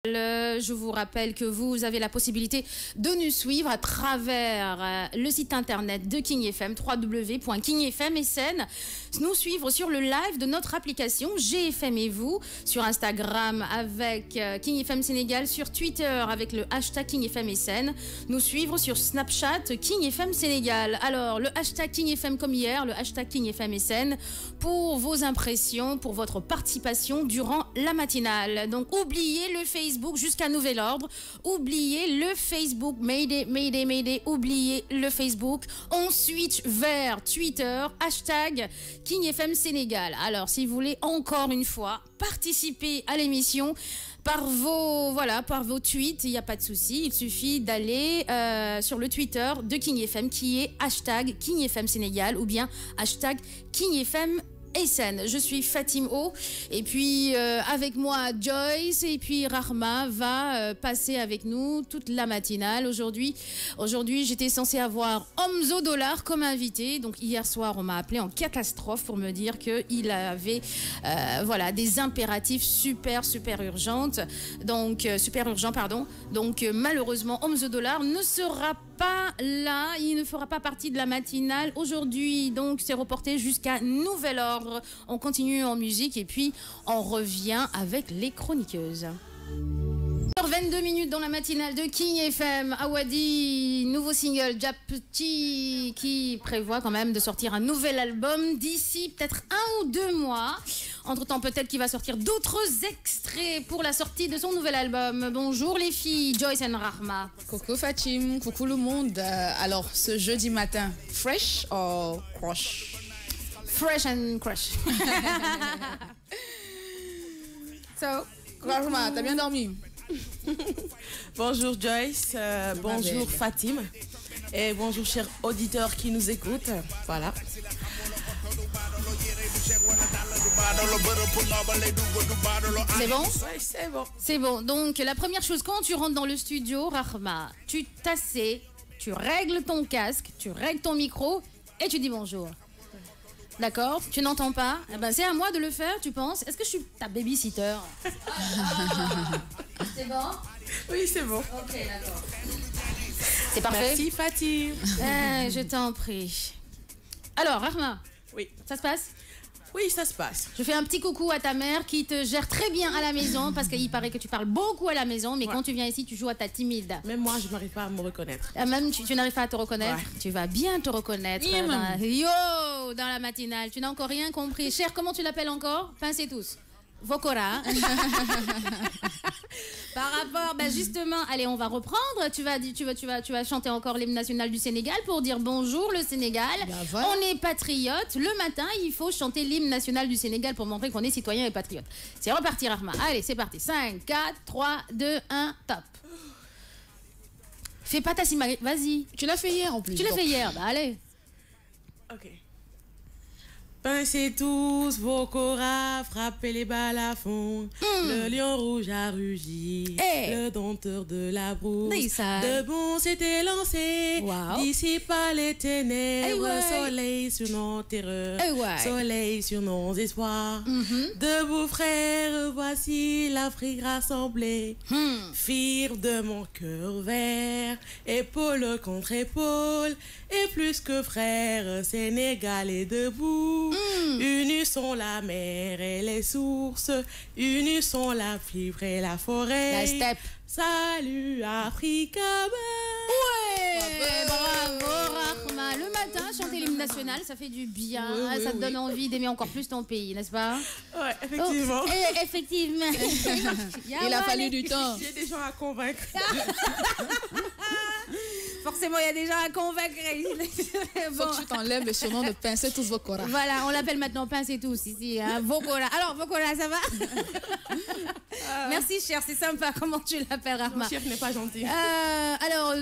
Je vous rappelle que vous avez la possibilité de nous suivre à travers le site internet de King FM, www.kingfm.sn. Nous suivre sur le live de notre application GFM et vous, sur Instagram avec King FM Sénégal, sur Twitter avec le hashtag King FM SN. Nous suivre sur Snapchat King FM Sénégal. Alors, le hashtag King FM comme hier, le hashtag King FM SN pour vos impressions, pour votre participation durant la matinale. Donc, oubliez le Facebook jusqu'à nouvel ordre. Oubliez le Facebook. Mayday, Mayday, Mayday. Oubliez le Facebook. On switch vers Twitter. Hashtag King FM Sénégal. Alors, si vous voulez encore une fois participer à l'émission par vos tweets, il n'y a pas de souci. Il suffit d'aller sur le Twitter de King FM qui est hashtag King FM Sénégal ou bien hashtag King FM SN. Je suis Fatim O et puis avec moi Joyce et puis Rahma va passer avec nous toute la matinale. Aujourd'hui j'étais censée avoir Omzo Dollar comme invité. Donc hier soir on m'a appelé en catastrophe pour me dire qu'il avait des impératifs super urgentes. Donc super urgent pardon. Donc malheureusement Omzo Dollar ne sera pas là, il ne fera pas partie de la matinale aujourd'hui, donc c'est reporté jusqu'à nouvel ordre. On continue en musique et puis on revient avec les chroniqueuses. 22 minutes dans la matinale de King FM. Awadi, nouveau single Japti qui prévoit quand même de sortir un nouvel album d'ici peut-être 1 ou 2 mois. Entre-temps, peut-être qu'il va sortir d'autres extraits pour la sortie de son nouvel album. Bonjour les filles, Joyce et Rahma. Coucou Fatim, coucou le monde. Alors, ce jeudi matin, fresh ou crush? Fresh and crush. So, Rahma, t'as bien dormi? Bonjour Joyce, bonjour Fatim et bonjour chers auditeurs qui nous écoutent. Voilà. C'est bon? Oui, c'est bon. C'est bon. Donc la première chose, quand tu rentres dans le studio, Rahma, tu t'assieds, tu règles ton casque, tu règles ton micro et tu dis bonjour. D'accord? Tu n'entends pas? Eh ben, c'est à moi de le faire, tu penses? Est-ce que je suis ta babysitter? C'est bon? Oui, c'est bon. Ok, d'accord. C'est parfait? Merci Fatim. Je t'en prie. Alors, Rahma? Oui. Ça se passe? Oui, ça se passe. Je fais un petit coucou à ta mère qui te gère très bien à la maison parce qu'il paraît que tu parles beaucoup à la maison, mais quand tu viens ici, tu joues à ta timide. Même moi, je n'arrive pas à me reconnaître. Même tu n'arrives pas à te reconnaître? Ouais. Tu vas bien te reconnaître. Yo, dans la matinale. Tu n'as encore rien compris. Cher, comment tu l'appelles encore? Pincez tous. Vokora. Par rapport, justement, allez, on va reprendre. Tu vas chanter encore l'hymne national du Sénégal pour dire bonjour le Sénégal. Voilà. On est patriote. Le matin, il faut chanter l'hymne national du Sénégal pour montrer qu'on est citoyen et patriote. C'est reparti, Rahma. Allez, c'est parti. 5, 4, 3, 2, 1, top. Fais pas ta simarie. Vas-y. Tu l'as fait hier en plus. Tu l'as fait hier. Allez. Ok. Pincez tous vos coras, frappez les balafons. Le lion rouge a rugi, le dompteur de la brousse. De bon s'était lancé, dissipa les ténèbres. Soleil sur nos terreurs, soleil sur nos espoirs. Debout frères, voici l'Afrique rassemblée. Firent de mon cœur vert, épaule contre épaule. Et plus que frères, Sénégal est debout. Unis sont la mer et les sources, unis sont la fibre et la forêt. La steppe. Salut Africa. Ouais, bravo Rahma. Le matin, chanter l'hymne national, ça fait du bien. Ça te donne envie d'aimer encore plus ton pays, n'est-ce pas? Ouais, effectivement. Effectivement. Il a fallu du temps. J'ai des gens à convaincre. Forcément, il y a des gens à convaincre. Faut que tu t'enlèves le surnom de Pincez tous vos coras. Voilà, on l'appelle maintenant Pincez tous ici. Hein, Vokora. Alors, Vokora, ça va? Merci, cher, c'est sympa. Comment tu l'appelles, Rahma? Mon chef n'est pas gentil. Alors,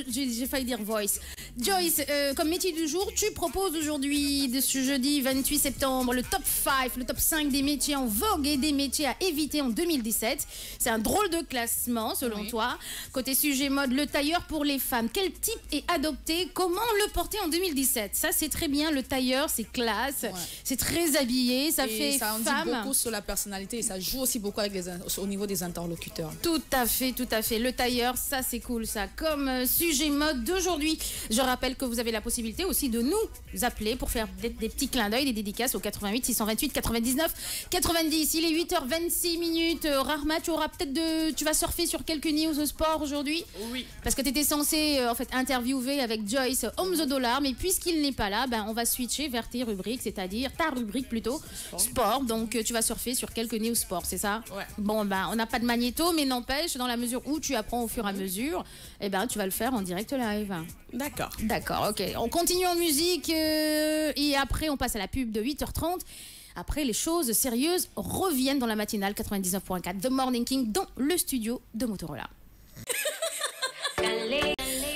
j'ai failli dire voice. Joyce, comme métier du jour, tu proposes aujourd'hui, de ce jeudi 28 septembre, le top 5, le top 5 des métiers en vogue et des métiers à éviter en 2017. C'est un drôle de classement, selon toi. Côté sujet mode, le tailleur pour les femmes. Quel type est adopté? Comment le porter en 2017? Ça, c'est très bien. Le tailleur, c'est classe. C'est très habillé. Ça fait ça en femme. dit beaucoup sur la personnalité et ça joue aussi beaucoup avec au niveau des interlocuteurs. Tout à fait, tout à fait. Le tailleur, ça c'est cool ça. Comme sujet mode d'aujourd'hui, je rappelle que vous avez la possibilité aussi de nous appeler pour faire des petits clins d'œil, des dédicaces au 88 628 99 90. Il est 8h26 minutes. Rahma, tu vas surfer sur quelques news au sport aujourd'hui. Oui. Parce que tu étais censé en fait interviewer avec Joyce Homme the Dollar, mais puisqu'il n'est pas là, ben on va switcher vers tes rubriques, c'est-à-dire ta rubrique plutôt sport. Donc tu vas surfer sur quelques news sport, c'est ça? Ouais. Bon ben on n'a pas de magnéto, mais n'empêche, dans la mesure où tu apprends au fur et à mesure, eh ben tu vas le faire en direct live. D'accord. D'accord, ok. On continue en musique et après on passe à la pub de 8h30. Après, les choses sérieuses reviennent dans la matinale 99.4 The Morning King dans le studio de Motorola.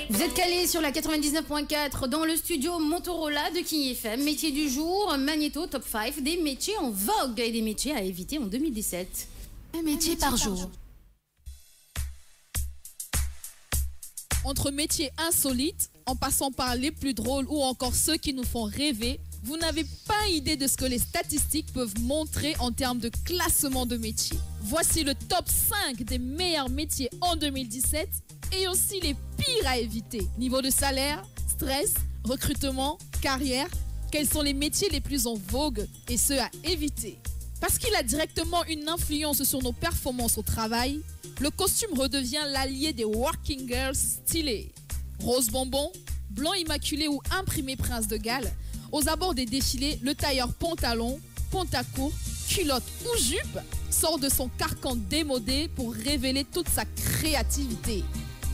Vous êtes calés sur la 99.4 dans le studio Motorola de King FM. Métier du jour, Magnéto Top 5 des métiers en vogue et des métiers à éviter en 2017. Un métier par jour. Entre métiers insolites, en passant par les plus drôles ou encore ceux qui nous font rêver, vous n'avez pas idée de ce que les statistiques peuvent montrer en termes de classement de métiers. Voici le top 5 des meilleurs métiers en 2017 et aussi les pires à éviter. Niveau de salaire, stress, recrutement, carrière, quels sont les métiers les plus en vogue et ceux à éviter? Parce qu'il a directement une influence sur nos performances au travail, le costume redevient l'allié des working girls stylées. Rose bonbon, blanc immaculé ou imprimé prince de Galles, aux abords des défilés, le tailleur pantalon, pantacourt, culotte ou jupe sort de son carcan démodé pour révéler toute sa créativité.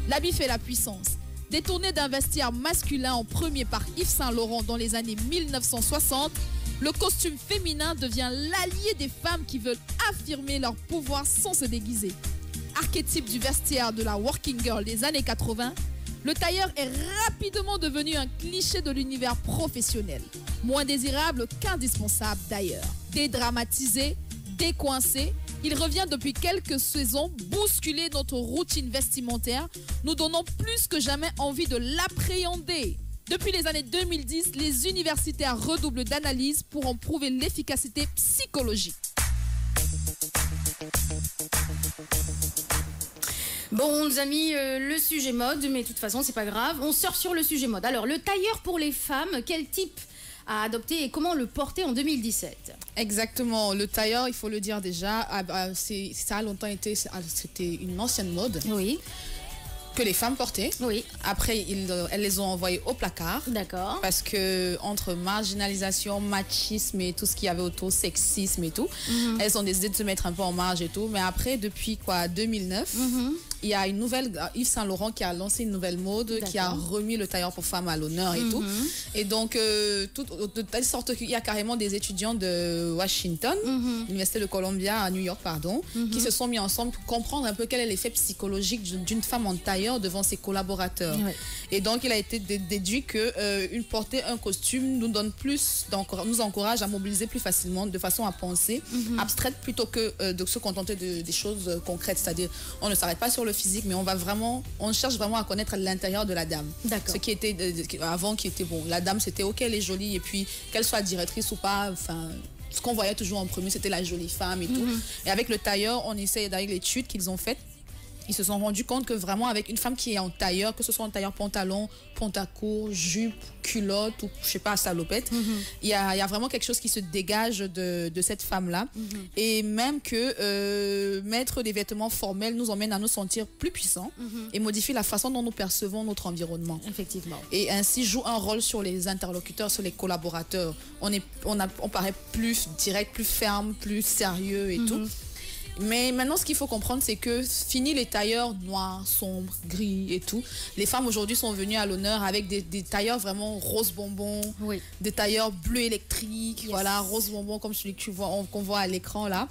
L'habit fait la puissance. Détourné d'un vestiaire masculin en premier par Yves Saint Laurent dans les années 1960, le costume féminin devient l'allié des femmes qui veulent affirmer leur pouvoir sans se déguiser. Archétype du vestiaire de la working girl des années 80, le tailleur est rapidement devenu un cliché de l'univers professionnel. Moins désirable qu'indispensable d'ailleurs. Dédramatisé, décoincé, il revient depuis quelques saisons bousculer notre routine vestimentaire, nous donnant plus que jamais envie de l'appréhender. Depuis les années 2010, les universitaires redoublent d'analyse pour en prouver l'efficacité psychologique. Bon, les amis, le sujet mode, mais de toute façon, c'est pas grave. On sort sur le sujet mode. Alors, le tailleur pour les femmes, quel type à adopter et comment le porter en 2017? Exactement. Le tailleur, il faut le dire déjà, ça a longtemps été, c'était une ancienne mode. Oui. Que les femmes portaient. Oui. Après, elles les ont envoyées au placard. D'accord. Parce que entre marginalisation, machisme et tout ce qu'il y avait autour, sexisme et tout, elles ont décidé de se mettre un peu en marge et tout. Mais après, depuis 2009, il y a une nouvelle, Yves Saint Laurent qui a lancé une nouvelle mode, qui a remis le tailleur pour femmes à l'honneur et tout. Et donc, de telle sorte qu'il y a carrément des étudiants de Washington, l'Université de Columbia à New York, pardon, qui se sont mis ensemble pour comprendre un peu quel est l'effet psychologique d'une femme en tailleur devant ses collaborateurs. Et donc, il a été déduit que porter un costume nous donne plus, nous encourage à mobiliser plus facilement, de façon à penser abstraite plutôt que de se contenter des choses concrètes. C'est-à-dire, on ne s'arrête pas sur le physique, mais on cherche vraiment à connaître l'intérieur de la dame. Ce qui était avant, qui était bon, la dame c'était ok, elle est jolie, et puis qu'elle soit directrice ou pas, enfin, ce qu'on voyait toujours en premier, c'était la jolie femme et tout. Et avec le tailleur, on essaie, avec l'étude qu'ils ont faite, ils se sont rendus compte que vraiment avec une femme qui est en tailleur, que ce soit en tailleur pantalon, pantacourt, jupe, culotte ou je sais pas, salopette, il y a vraiment quelque chose qui se dégage de cette femme-là. Et même que mettre des vêtements formels nous emmène à nous sentir plus puissants et modifie la façon dont nous percevons notre environnement. Effectivement. Et ainsi joue un rôle sur les interlocuteurs, sur les collaborateurs. On paraît plus direct, plus ferme, plus sérieux et tout. Mais maintenant, ce qu'il faut comprendre, c'est que fini les tailleurs noirs, sombres, gris et tout. Les femmes aujourd'hui sont venues à l'honneur avec des tailleurs vraiment rose bonbon, des tailleurs bleu électrique, voilà, rose bonbon comme celui qu'on voit à l'écran là.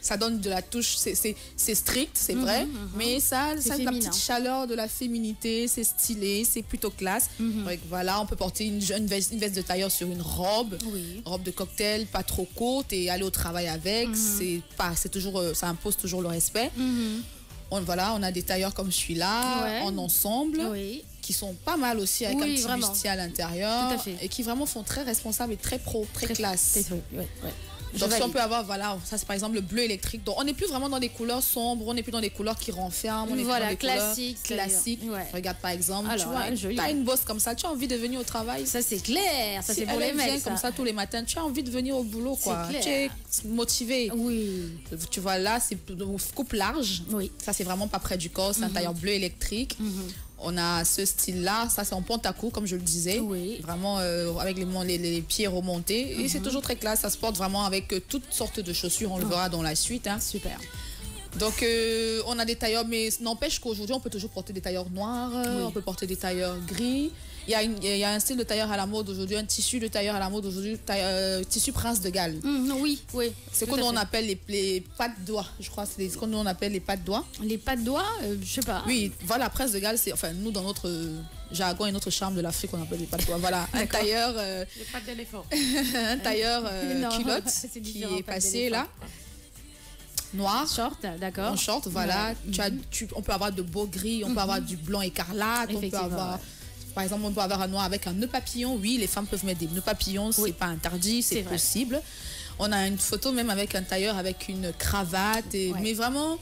ça donne de la touche, c'est strict, c'est vrai, mais ça a la petite chaleur de la féminité, c'est stylé, c'est plutôt classe. Donc, voilà, on peut porter une veste de tailleur sur une robe, robe de cocktail, pas trop courte et aller au travail avec, c'est toujours, ça impose toujours le respect. Voilà, on a des tailleurs comme celui-là, en ensemble, qui sont pas mal aussi, avec un petit bustier à l'intérieur, et qui vraiment font très responsable et très pro, très classe. Donc si on peut avoir, voilà, ça c'est par exemple le bleu électrique. Donc on n'est plus vraiment dans des couleurs sombres, on n'est plus dans des couleurs qui renferment, on est dans des classiques. Classiques. Regarde par exemple, tu vois, t'as une bosse comme ça, tu as envie de venir au travail. Ça c'est clair, ça c'est pour les mecs. Comme ça tous les matins, tu as envie de venir au boulot, quoi. Tu es motivé. Tu vois là, c'est coupe large. Ça c'est vraiment pas près du corps, c'est un tailleur bleu électrique. On a ce style-là, ça c'est en pont-à-cou comme je le disais, vraiment avec les pieds remontés et c'est toujours très classe, ça se porte vraiment avec toutes sortes de chaussures, on le verra dans la suite. Super. Donc on a des tailleurs, mais n'empêche qu'aujourd'hui on peut toujours porter des tailleurs noirs, on peut porter des tailleurs gris. Il y a un style de tailleur à la mode aujourd'hui, un tissu de tailleur à la mode aujourd'hui, tissu Prince de Galles. C'est ce qu'on appelle les pattes doigts, je crois, c'est ce qu'on appelle les pattes doigts. Les pattes doigts, je sais pas. Oui, voilà, Prince de Galles, c'est, enfin nous dans notre jargon et notre charme de l'Afrique, on appelle les pattes doigts. Voilà, un tailleur. Les pattes d'éléphant. Un tailleur culotte qui est passé là. Noir. Short, d'accord. En short, voilà. On peut avoir de beaux gris, on peut avoir du blanc écarlate, on peut avoir... Par exemple, on peut avoir un noir avec un nœud papillon. Oui, les femmes peuvent mettre des nœuds papillons, c'est pas interdit, c'est possible. On a une photo même avec un tailleur avec une cravate, mais vraiment...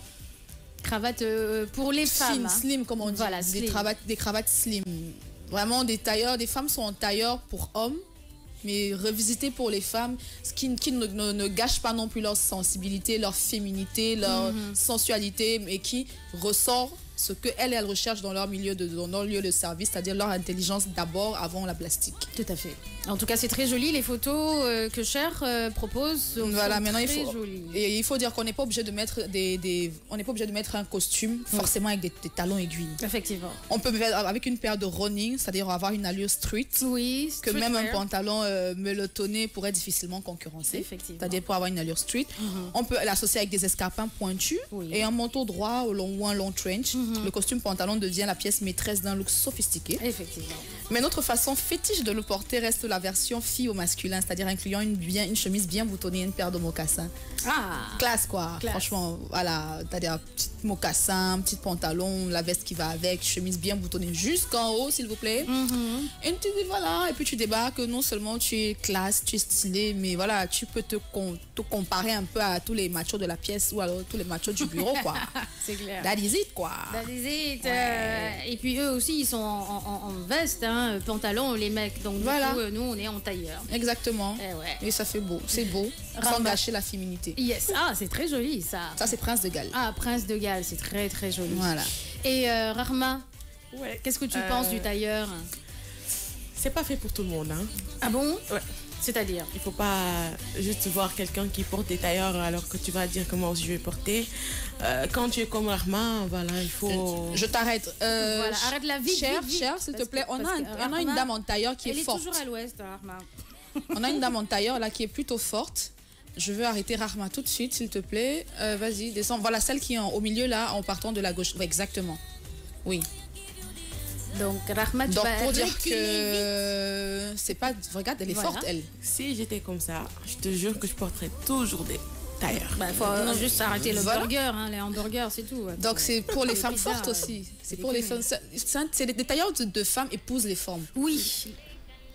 Cravate pour les femmes. Slim, comme on dit. Voilà, des cravates slim. Vraiment, des tailleurs, des femmes sont en tailleur pour hommes, mais revisité pour les femmes, ce qui ne gâche pas non plus leur sensibilité, leur féminité, leur sensualité, mais qui ressort ce qu'elles recherchent dans leur milieu de service, c'est-à-dire leur intelligence d'abord avant la plastique. Tout à fait. En tout cas, c'est très joli, les photos que Cher propose. Voilà, maintenant il faut dire qu'on n'est pas obligé de mettre on n'est pas obligé de mettre un costume forcément avec des talons aiguilles. Effectivement. On peut mettre avec une paire de running, c'est-à-dire avoir une allure street. Oui. Que même un pantalon melotonné pourrait difficilement concurrencer. Effectivement. C'est-à-dire pour avoir une allure street. On peut l'associer avec des escarpins pointus et un manteau droit ou un long trench. Le costume pantalon devient la pièce maîtresse d'un look sophistiqué. Effectivement. Mais notre façon fétiche de le porter reste la version fille au masculin, c'est-à-dire incluant une chemise bien boutonnée et une paire de mocassins. Classe quoi, franchement, voilà, c'est-à-dire petit mocassin, petit pantalon, la veste qui va avec, chemise bien boutonnée jusqu'en haut s'il vous plaît. Et puis tu débarques, non seulement tu es classe, tu es stylé, mais voilà, tu peux te comparer un peu à tous les machos de la pièce ou alors tous les machos du bureau quoi. C'est clair. That is it quoi. That is it. Et puis eux aussi ils sont en veste, pantalon les mecs, donc voilà. Du coup, nous on est en tailleur. Exactement. Et ça fait beau, c'est beau, sans gâcher la féminité. Yes, c'est très joli ça. Ça c'est Prince de Galles. Prince de Galles, c'est très très joli. Voilà. Et Rahma, qu'est-ce que tu penses du tailleur? C'est pas fait pour tout le monde. Ah bon? Ouais. C'est-à-dire? Il faut pas juste voir quelqu'un qui porte des tailleurs alors que tu vas dire comment je vais porter. Quand tu es comme Rahma, voilà, il faut... Je t'arrête. Voilà, arrête la vie. Cher, s'il te plaît, on a une dame en tailleur qui est forte. Elle est toujours à l'ouest, Rahma. On a une dame en tailleur là qui est plutôt forte. Je veux arrêter Rahma tout de suite, s'il te plaît. Vas-y, descends. Voilà celle qui est au milieu là, en partant de la gauche. Ouais, exactement. Oui. Donc Rahma, tu vas pour dire que c'est pas... Regarde, elle est forte, elle. Si j'étais comme ça, je te jure que je porterais toujours des tailleurs. Il faut juste arrêter le burger, les hamburgers, c'est tout. Donc c'est pour les femmes fortes aussi. C'est pour les femmes. C'est des tailleurs de femmes épousent les formes. Oui.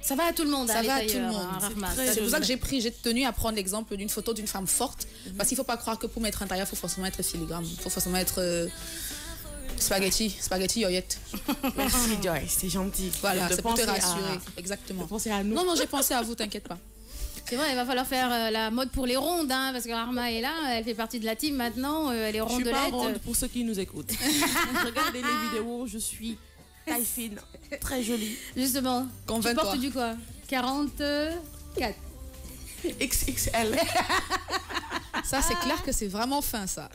Ça va à tout le monde. Ça va à tout le monde. C'est pour ça que j'ai tenu à prendre l'exemple d'une photo d'une femme forte. Parce qu'il ne faut pas croire que pour mettre un tailleur, il faut forcément être filigrane. Il faut forcément être... Spaghetti yoyette. Merci Joyce, c'est gentil. Voilà, c'est pour te rassurer. Exactement. Penser à nous. Non, j'ai pensé à vous, t'inquiète pas. C'est vrai, il va falloir faire la mode pour les rondes, parce que Rahma est là, elle fait partie de la team maintenant, elle est rondelette. Je suis pas ronde pour ceux qui nous écoutent. Regardez les vidéos, je suis taille fine, très jolie. Justement, tu portes du quoi? 44 XXL. Ça, c'est clair que c'est vraiment fin, ça.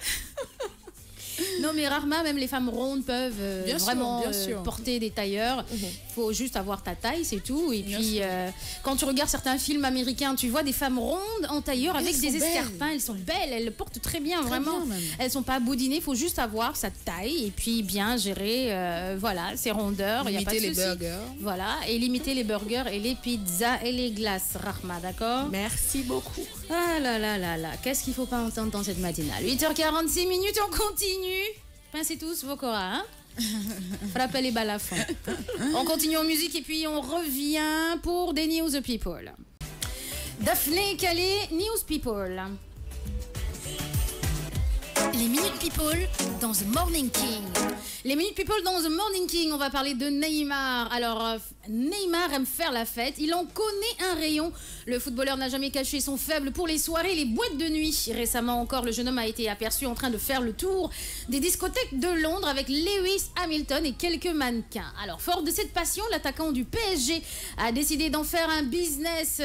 Non, mais rarement, même les femmes rondes peuvent vraiment sûr. porter des tailleurs. Il faut juste avoir ta taille, c'est tout. Et puis, quand tu regardes certains films américains, tu vois des femmes rondes en tailleur avec des escarpins. Elles sont belles, elles le portent très bien, vraiment. Elles sont pas boudinées, il faut juste avoir sa taille et puis bien gérer voilà, ses rondeurs. Limiter les burgers. Voilà, et limiter les burgers et les pizzas et les glaces, Rahma, d'accord? Merci beaucoup. Ah là là là là, qu'est-ce qu'il faut pas entendre dans cette matinale? 8h46 minutes, on continue. Pincez tous vos koras, hein? Frappez les balles à fond. On continue en musique et puis on revient pour des News People. Daphné Calais, News People. Les Minutes People dans The Morning King. Les Minutes People dans The Morning King, on va parler de Neymar. Alors, Neymar aime faire la fête, il en connaît un rayon. Le footballeur n'a jamais caché son faible pour les soirées et les boîtes de nuit. Récemment encore, le jeune homme a été aperçu en train de faire le tour des discothèques de Londres avec Lewis Hamilton et quelques mannequins. Alors, fort de cette passion, l'attaquant du PSG a décidé d'en faire un business.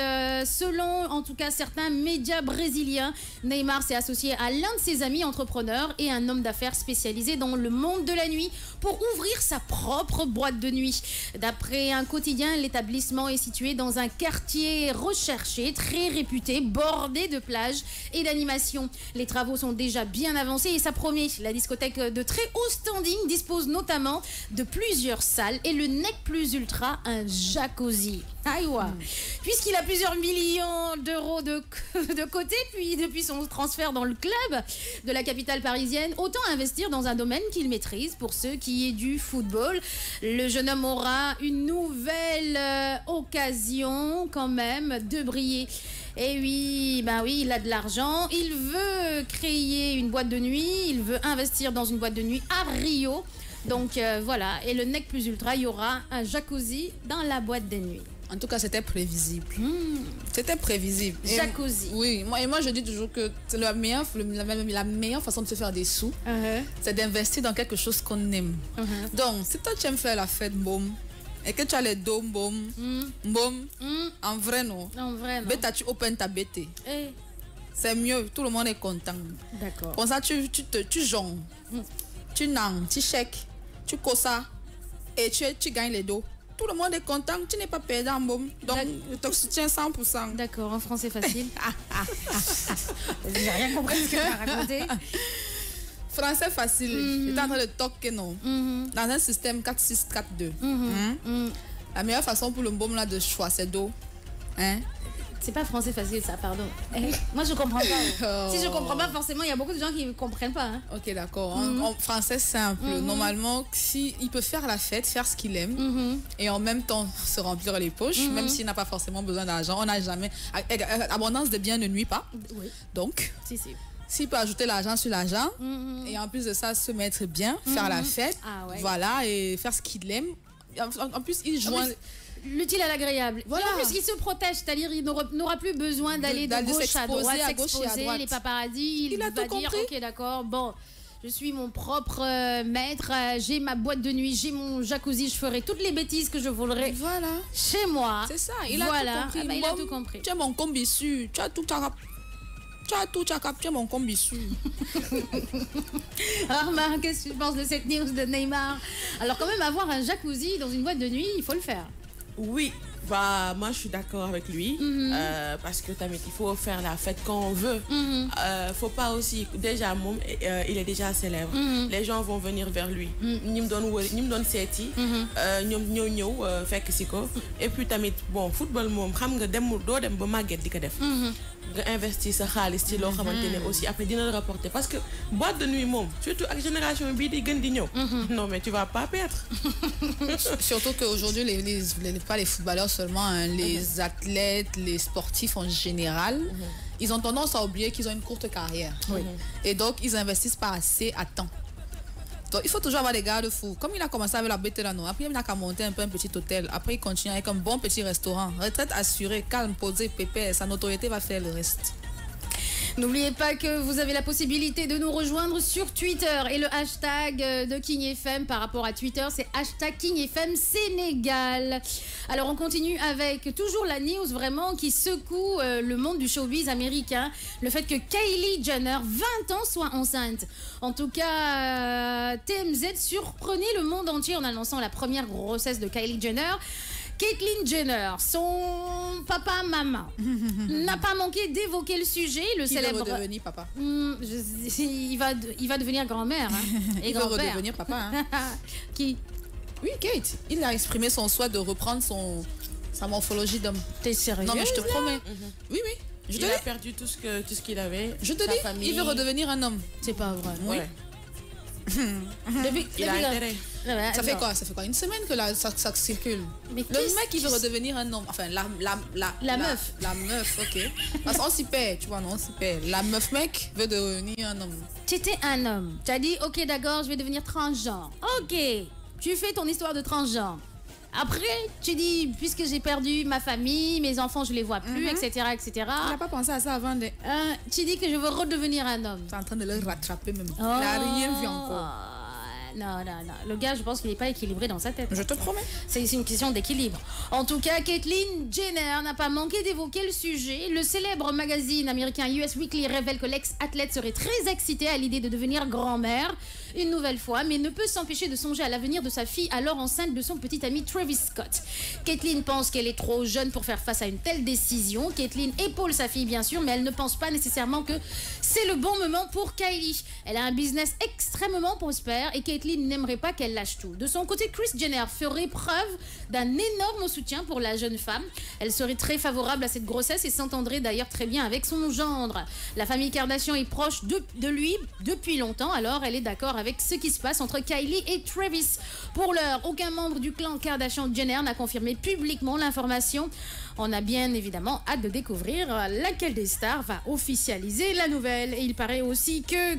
Selon, en tout cas, certains médias brésiliens, Neymar s'est associé à l'un de ses amis entrepreneurs et un homme d'affaires spécialisé dans le monde de la nuit pour ouvrir sa propre boîte de nuit. D'après un quotidien, l'établissement est situé dans un quartier recherché, très réputé, bordé de plages et d'animations. Les travaux sont déjà bien avancés et ça promet. La discothèque de très haut standing dispose notamment de plusieurs salles et le nec plus ultra, un jacuzzi. Aïwa. Puisqu'il a plusieurs millions d'euros de côté, puis depuis son transfert dans le club de la capitale parisienne, autant investir dans un domaine qu'il maîtrise. Pour ce qui est du football, le jeune homme aura une nouvelle occasion quand même de briller. Et oui, ben oui, il a de l'argent, il veut créer une boîte de nuit, il veut investir dans une boîte de nuit à Rio. Donc voilà, et le nec plus ultra, il y aura un jacuzzi dans la boîte de nuit. En tout cas, c'était prévisible. C'était prévisible. Jacuzzi. Oui, moi je dis toujours que la meilleure façon de se faire des sous, c'est d'investir dans quelque chose qu'on aime. Donc, si toi tu aimes faire la fête, boum, et que tu as les dômes, boum, en vrai non. En vrai non. Bêta, tu open ta BT. C'est mieux, tout le monde est content. D'accord. Comme ça, tu jongles, tu nangs, tu chèques, tu cosas et tu gagnes les dos. Tout le monde est content, tu n'es pas perdant, boum. Donc, je te soutiens 100%. D'accord, en français facile. J'ai rien compris ce que tu as raconté. Français facile. J'étais en train de toquer, non. Dans un système 4-6-4-2. La meilleure façon pour le boum là de choix, c'est d'eau. Hein? C'est pas français facile, ça, pardon. Moi, je comprends pas. Si je comprends pas, forcément, il y a beaucoup de gens qui ne comprennent pas. Hein. Ok, d'accord. En français simple. Normalement, si il peut faire la fête, faire ce qu'il aime, et en même temps se remplir les poches, même s'il n'a pas forcément besoin d'argent, on n'a jamais. Abondance de biens ne nuit pas. Oui. Donc, s'il peut ajouter l'argent sur l'argent, et en plus de ça, se mettre bien, faire la fête, voilà, et faire ce qu'il aime. En plus, il joint. L'utile à l'agréable. Voilà. Et en plus, il se protège, c'est-à-dire il n'aura plus besoin d'aller de gauche à droite, s'exposer, les paparazzis. Il va dire, ok, d'accord, bon, je suis mon propre maître, j'ai ma boîte de nuit, j'ai mon jacuzzi, je ferai toutes les bêtises que je voudrais chez moi. C'est ça, il a tout compris. Il a tout compris. Tu as mon combi-su, tu as tout mon combi-su. Armand, qu'est-ce que tu penses de cette news de Neymar? Alors quand même, avoir un jacuzzi dans une boîte de nuit, il faut le faire. Oui, bah, moi je suis d'accord avec lui parce que il faut faire la fête quand on veut. Faut pas aussi, déjà il est déjà célèbre. Les gens vont venir vers lui. Ni me donne seti, fait que et puis tamit bon football mom xam nga dem do dem ba maget diko def. Nga investir sa xaalis ci loo xamante ne aussi après dina le rapporter parce que boîte de nuit moom surtout avec génération bii di gën di ñëw. Non mais tu vas pas perdre. Surtout qu'aujourd'hui pas les footballeurs seulement, hein, les athlètes, les sportifs en général, ils ont tendance à oublier qu'ils ont une courte carrière. Et donc ils investissent pas assez à temps. Donc il faut toujours avoir des garde-fous. Comme il a commencé avec la bête là, non. Après il n'a qu'à monter un peu un petit hôtel. Après il continue avec un bon petit restaurant. Retraite assurée, calme, posée, pépère. Sa notoriété va faire le reste. N'oubliez pas que vous avez la possibilité de nous rejoindre sur Twitter et le hashtag de King FM par rapport à Twitter, c'est hashtag King FM Sénégal. Alors on continue avec toujours la news vraiment qui secoue le monde du showbiz américain. Le fait que Kylie Jenner, 20 ans, soit enceinte. En tout cas, TMZ surprenait le monde entier en annonçant la première grossesse de Kylie Jenner. Caitlyn Jenner, son papa-maman, n'a pas manqué d'évoquer le sujet. Le célèbre. Veut redevenir papa. Il va devenir grand-mère. Hein, et il veut redevenir papa. Hein. Qui? Oui, Kate. Il a exprimé son souhait de reprendre sa morphologie d'homme. T'es sérieux? Non, mais je te promets. Oui. Il a perdu tout ce qu'il avait. Je te dis, famille. Il veut redevenir un homme. C'est pas vrai. Oui. Il a intérêt. Ça fait quoi? Une semaine que ça circule. Mais le mec, il veut redevenir un homme. Enfin, la meuf. La meuf, ok. Parce qu'on s'y perd, tu vois, non, on s'y perd. La meuf mec veut devenir un homme. Tu étais un homme. Tu as dit, ok, d'accord, je vais devenir transgenre. Ok, tu fais ton histoire de transgenre. Après, tu dis, puisque j'ai perdu ma famille, mes enfants, je les vois plus, etc., etc. Tu n'as pas pensé à ça avant tu dis que je veux redevenir un homme. Tu es en train de le rattraper même. Il n'a rien vu encore. Non. Le gars, je pense qu'il n'est pas équilibré dans sa tête. Je te promets. C'est une question d'équilibre. En tout cas, Caitlyn Jenner n'a pas manqué d'évoquer le sujet. Le célèbre magazine américain US Weekly révèle que l'ex-athlète serait très excitée à l'idée de devenir grand-mère une nouvelle fois, mais ne peut s'empêcher de songer à l'avenir de sa fille alors enceinte de son petit ami Travis Scott. Caitlyn pense qu'elle est trop jeune pour faire face à une telle décision. Caitlyn épaule sa fille bien sûr, mais elle ne pense pas nécessairement que c'est le bon moment pour Kylie. Elle a un business extrêmement prospère et Caitlyn n'aimerait pas qu'elle lâche tout. De son côté, Kris Jenner ferait preuve d'un énorme soutien pour la jeune femme. Elle serait très favorable à cette grossesse et s'entendrait d'ailleurs très bien avec son gendre. La famille Kardashian est proche de lui depuis longtemps, alors elle est d'accord avec ce qui se passe entre Kylie et Travis. Pour l'heure, aucun membre du clan Kardashian-Jenner n'a confirmé publiquement l'information. On a bien évidemment hâte de découvrir laquelle des stars va officialiser la nouvelle. Et il paraît aussi que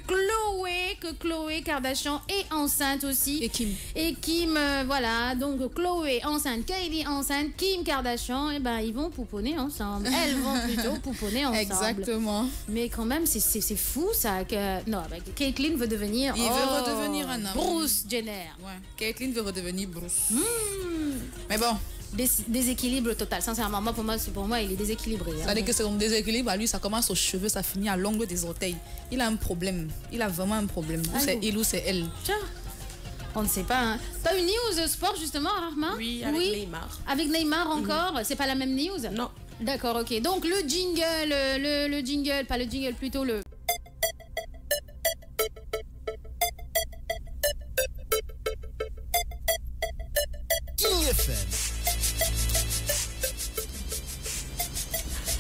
Khloé Kardashian est enceinte aussi. Et Kim, voilà. Donc Khloé enceinte, Kylie enceinte, Kim Kardashian, et ben ils vont pouponner ensemble. Elles vont plutôt pouponner ensemble. Exactement. Mais quand même, c'est fou ça. Non, Caitlyn veut devenir. Il veut redevenir un homme. Bruce Jenner. Ouais. Caitlyn veut redevenir Bruce. Mais bon. Déséquilibre total. Sincèrement, pour moi, il est déséquilibré. Ça veut dire que c'est un déséquilibre. À lui, ça commence aux cheveux, ça finit à l'ongle des orteils. Il a un problème. Il a vraiment un problème. Ou c'est il ou c'est elle. Tiens, on ne sait pas. Hein. T'as une news sport justement, Armand? Oui, avec Neymar. Avec Neymar encore? C'est pas la même news? Non. D'accord, ok. Donc le jingle, le jingle, pas le jingle, plutôt le... King FM.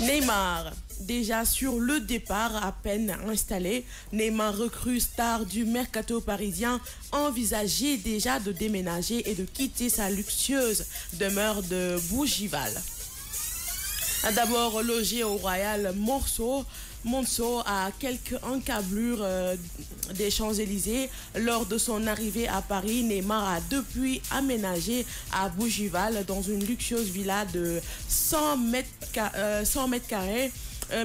Neymar, déjà sur le départ à peine installé, Neymar, recrue star du mercato parisien, envisageait déjà de déménager et de quitter sa luxueuse demeure de Bougival. D'abord logé au Royal Monceau à quelques encablures des Champs-Élysées. Lors de son arrivée à Paris, Neymar a depuis aménagé à Bougival dans une luxueuse villa de 100 mètres carrés.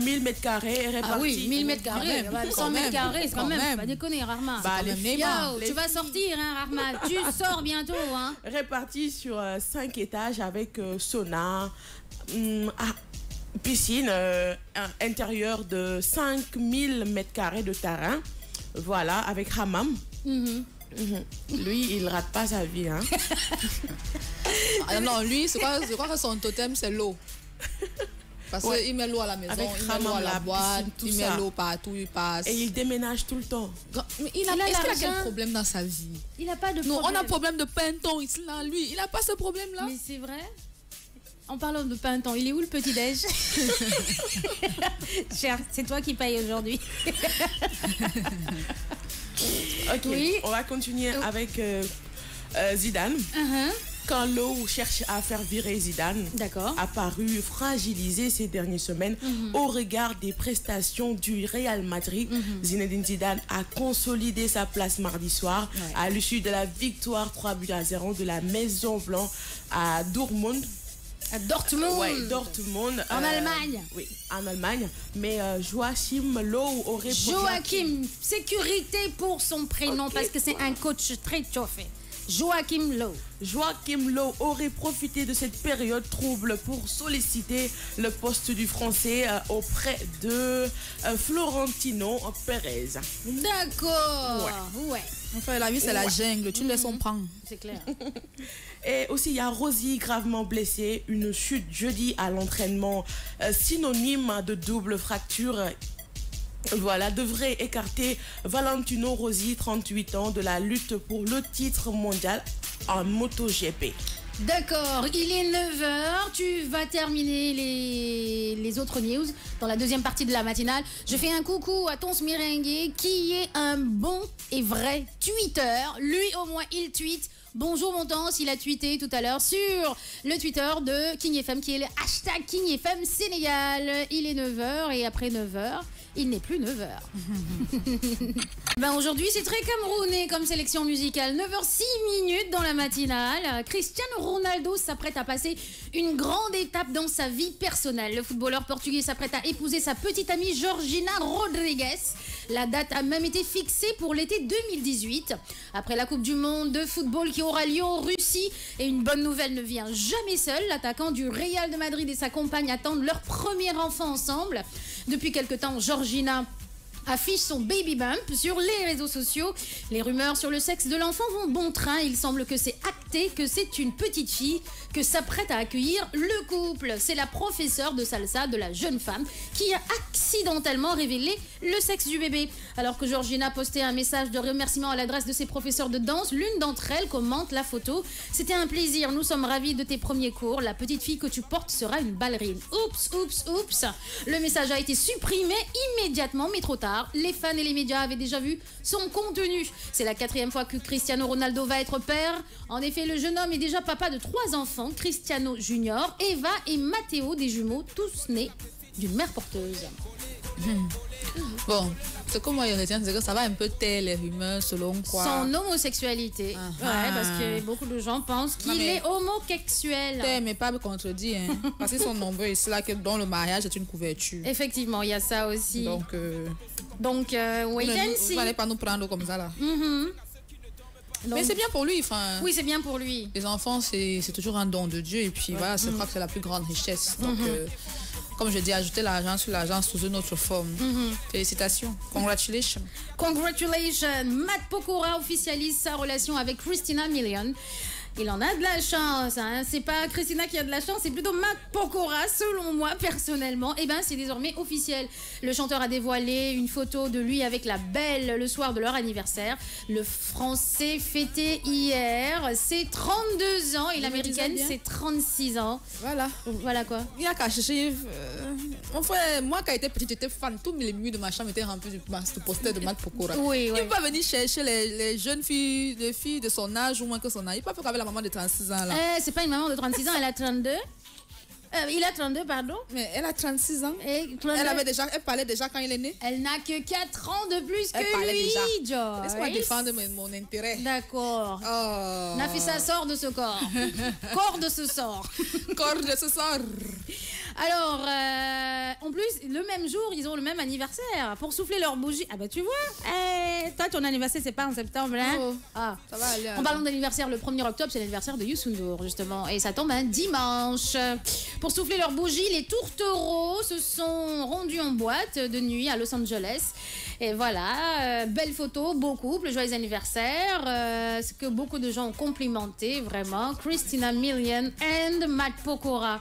1000 mètres carrés répartis. Ah oui, 1000 mètres carrés. 100 mètres carrés, c'est quand même. Pas déconner, Rahma. Tu vas sortir, hein, Rahma. Tu sors bientôt, hein. Répartis sur 5 étages avec sauna, piscine, intérieur de 5000 mètres carrés de terrain. Voilà, avec hammam. Lui, il rate pas sa vie, hein. Non, lui, c'est quoi que son totem, c'est l'eau. Parce qu'il met l'eau à la maison, il met l'eau à la boîte, il met l'eau partout, il passe. Et il déménage tout le temps. Mais est-ce qu'il a quel problème dans sa vie? Il n'a pas de problème. Non, on a problème de pinton ici, là, lui. Il n'a pas ce problème-là. Mais c'est vrai. En parlant de pinton, il est où le petit-déj? Cher, c'est toi qui payes aujourd'hui. Ok, oui. On va continuer avec Zidane. Quand l'eau cherche à faire virer Zidane, a paru fragilisé ces dernières semaines au regard des prestations du Real Madrid. Zinedine Zidane a consolidé sa place mardi soir à l'issue de la victoire 3-0 de la Maison Blanche à Dortmund. À Dortmund. Ouais, Dortmund. En Allemagne. Oui, en Allemagne. Mais Joachim Löw aurait... Joachim, sécurité pour son prénom parce que c'est un coach très chauffé. Joachim Löw. Joachim Löw aurait profité de cette période trouble pour solliciter le poste du Français auprès de Florentino Pérez. D'accord. Ouais. Enfin, la vie, c'est la jungle. Tu laisses on prendre. C'est clair. Et aussi, il y a Rosy gravement blessée. Une chute jeudi à l'entraînement, synonyme de double fracture. Voilà, devrait écarter Valentino Rossi, 38 ans, de la lutte pour le titre mondial en MotoGP. D'accord, il est 9h, tu vas terminer les autres news dans la deuxième partie de la matinale. Je fais un coucou à Tons Merengue qui est un bon et vrai tweeteur. Lui au moins il tweet. Bonjour mon Tons, il a tweeté tout à l'heure sur le Twitter de King FM qui est le hashtag King FM Sénégal. Il est 9h et après 9h, il n'est plus 9h. Ben aujourd'hui, c'est très camerounais comme sélection musicale. 9h06 dans la matinale. Cristiano Ronaldo s'apprête à passer une grande étape dans sa vie personnelle. Le footballeur portugais s'apprête à épouser sa petite amie Georgina Rodrigues. La date a même été fixée pour l'été 2018. Après la Coupe du Monde de football qui aura lieu en Russie. Et une bonne nouvelle ne vient jamais seule. L'attaquant du Real de Madrid et sa compagne attendent leur premier enfant ensemble. Depuis quelque temps, Georgina affiche son baby bump sur les réseaux sociaux. Les rumeurs sur le sexe de l'enfant vont bon train. Il semble que c'est acté que c'est une petite fille que s'apprête à accueillir le couple. C'est la professeure de salsa de la jeune femme qui a accidentellement révélé le sexe du bébé. Alors que Georgina postait un message de remerciement à l'adresse de ses professeurs de danse, l'une d'entre elles commente la photo. C'était un plaisir, nous sommes ravis de tes premiers cours. La petite fille que tu portes sera une ballerine. Oups, oups, oups. Le message a été supprimé immédiatement, mais trop tard. Les fans et les médias avaient déjà vu son contenu. C'est la 4e fois que Cristiano Ronaldo va être père. En effet, le jeune homme est déjà papa de 3 enfants, Cristiano Junior, Eva et Matteo, des jumeaux, tous nés d'une mère porteuse. Bon, ce que moi je retiens, c'est que ça va un peu taire les rumeurs selon quoi. Son homosexualité. Ouais, parce que beaucoup de gens pensent qu'il est homosexuel. Mais pas me contredit, hein. Parce qu'ils sont nombreux ici là que dans le mariage est une couverture. Effectivement, il y a ça aussi. Donc, wait and see. Vous n'allez pas nous prendre comme ça là. Donc, mais c'est bien pour lui. Enfin, oui, c'est bien pour lui. Les enfants, c'est toujours un don de Dieu. Et puis voilà, je crois que c'est la plus grande richesse. Donc, comme je dis, ajouter l'argent sur l'argent sous une autre forme. Félicitations. Congratulations. Congratulations. Matt Pokora officialise sa relation avec Christina Milian. Il en a de la chance, hein. C'est pas Christina qui a de la chance, c'est plutôt Matt Pokora, selon moi, personnellement. Et ben, c'est désormais officiel. Le chanteur a dévoilé une photo de lui avec la belle le soir de leur anniversaire. Le Français fêtait hier ses 32 ans et l'Américaine ses 36 ans. Voilà. Voilà quoi. Il y a qu'à chercher. Mon frère, moi, quand j'étais petite, j'étais fan. Tous les murs de ma chambre étaient remplis de posters de Matt Pokora. Oui, oui. Il peut venir chercher les jeunes filles, les filles de son âge ou moins que son âge. Il peut faire avec la maman de 36 ans là. C'est pas une maman de 36 ans, elle a 32. Il a 32, pardon. Mais elle a 36 ans. Et elle parlait déjà quand il est né. Elle n'a que 4 ans de plus elle que lui, Joyce. Laisse-moi défendre mon intérêt. D'accord. Oh. Nafissa sort de ce corps. Corps de ce sort. Corps de ce sort. Alors, en plus, le même jour, ils ont le même anniversaire. Pour souffler leur bougie. Ah bah tu vois, toi, ton anniversaire, c'est pas en septembre, hein? Oh. Ah, ça va aller. En parlant d'anniversaire, le 1er octobre, c'est l'anniversaire de Youssou N'Dour, justement. Et ça tombe un dimanche. Pour souffler leur bougie, les tourtereaux se sont rendus en boîte de nuit à Los Angeles. Et voilà, belle photo, beau couple, joyeux anniversaire. Ce que beaucoup de gens ont complimenté, vraiment. Christina Milian and Matt Pokora.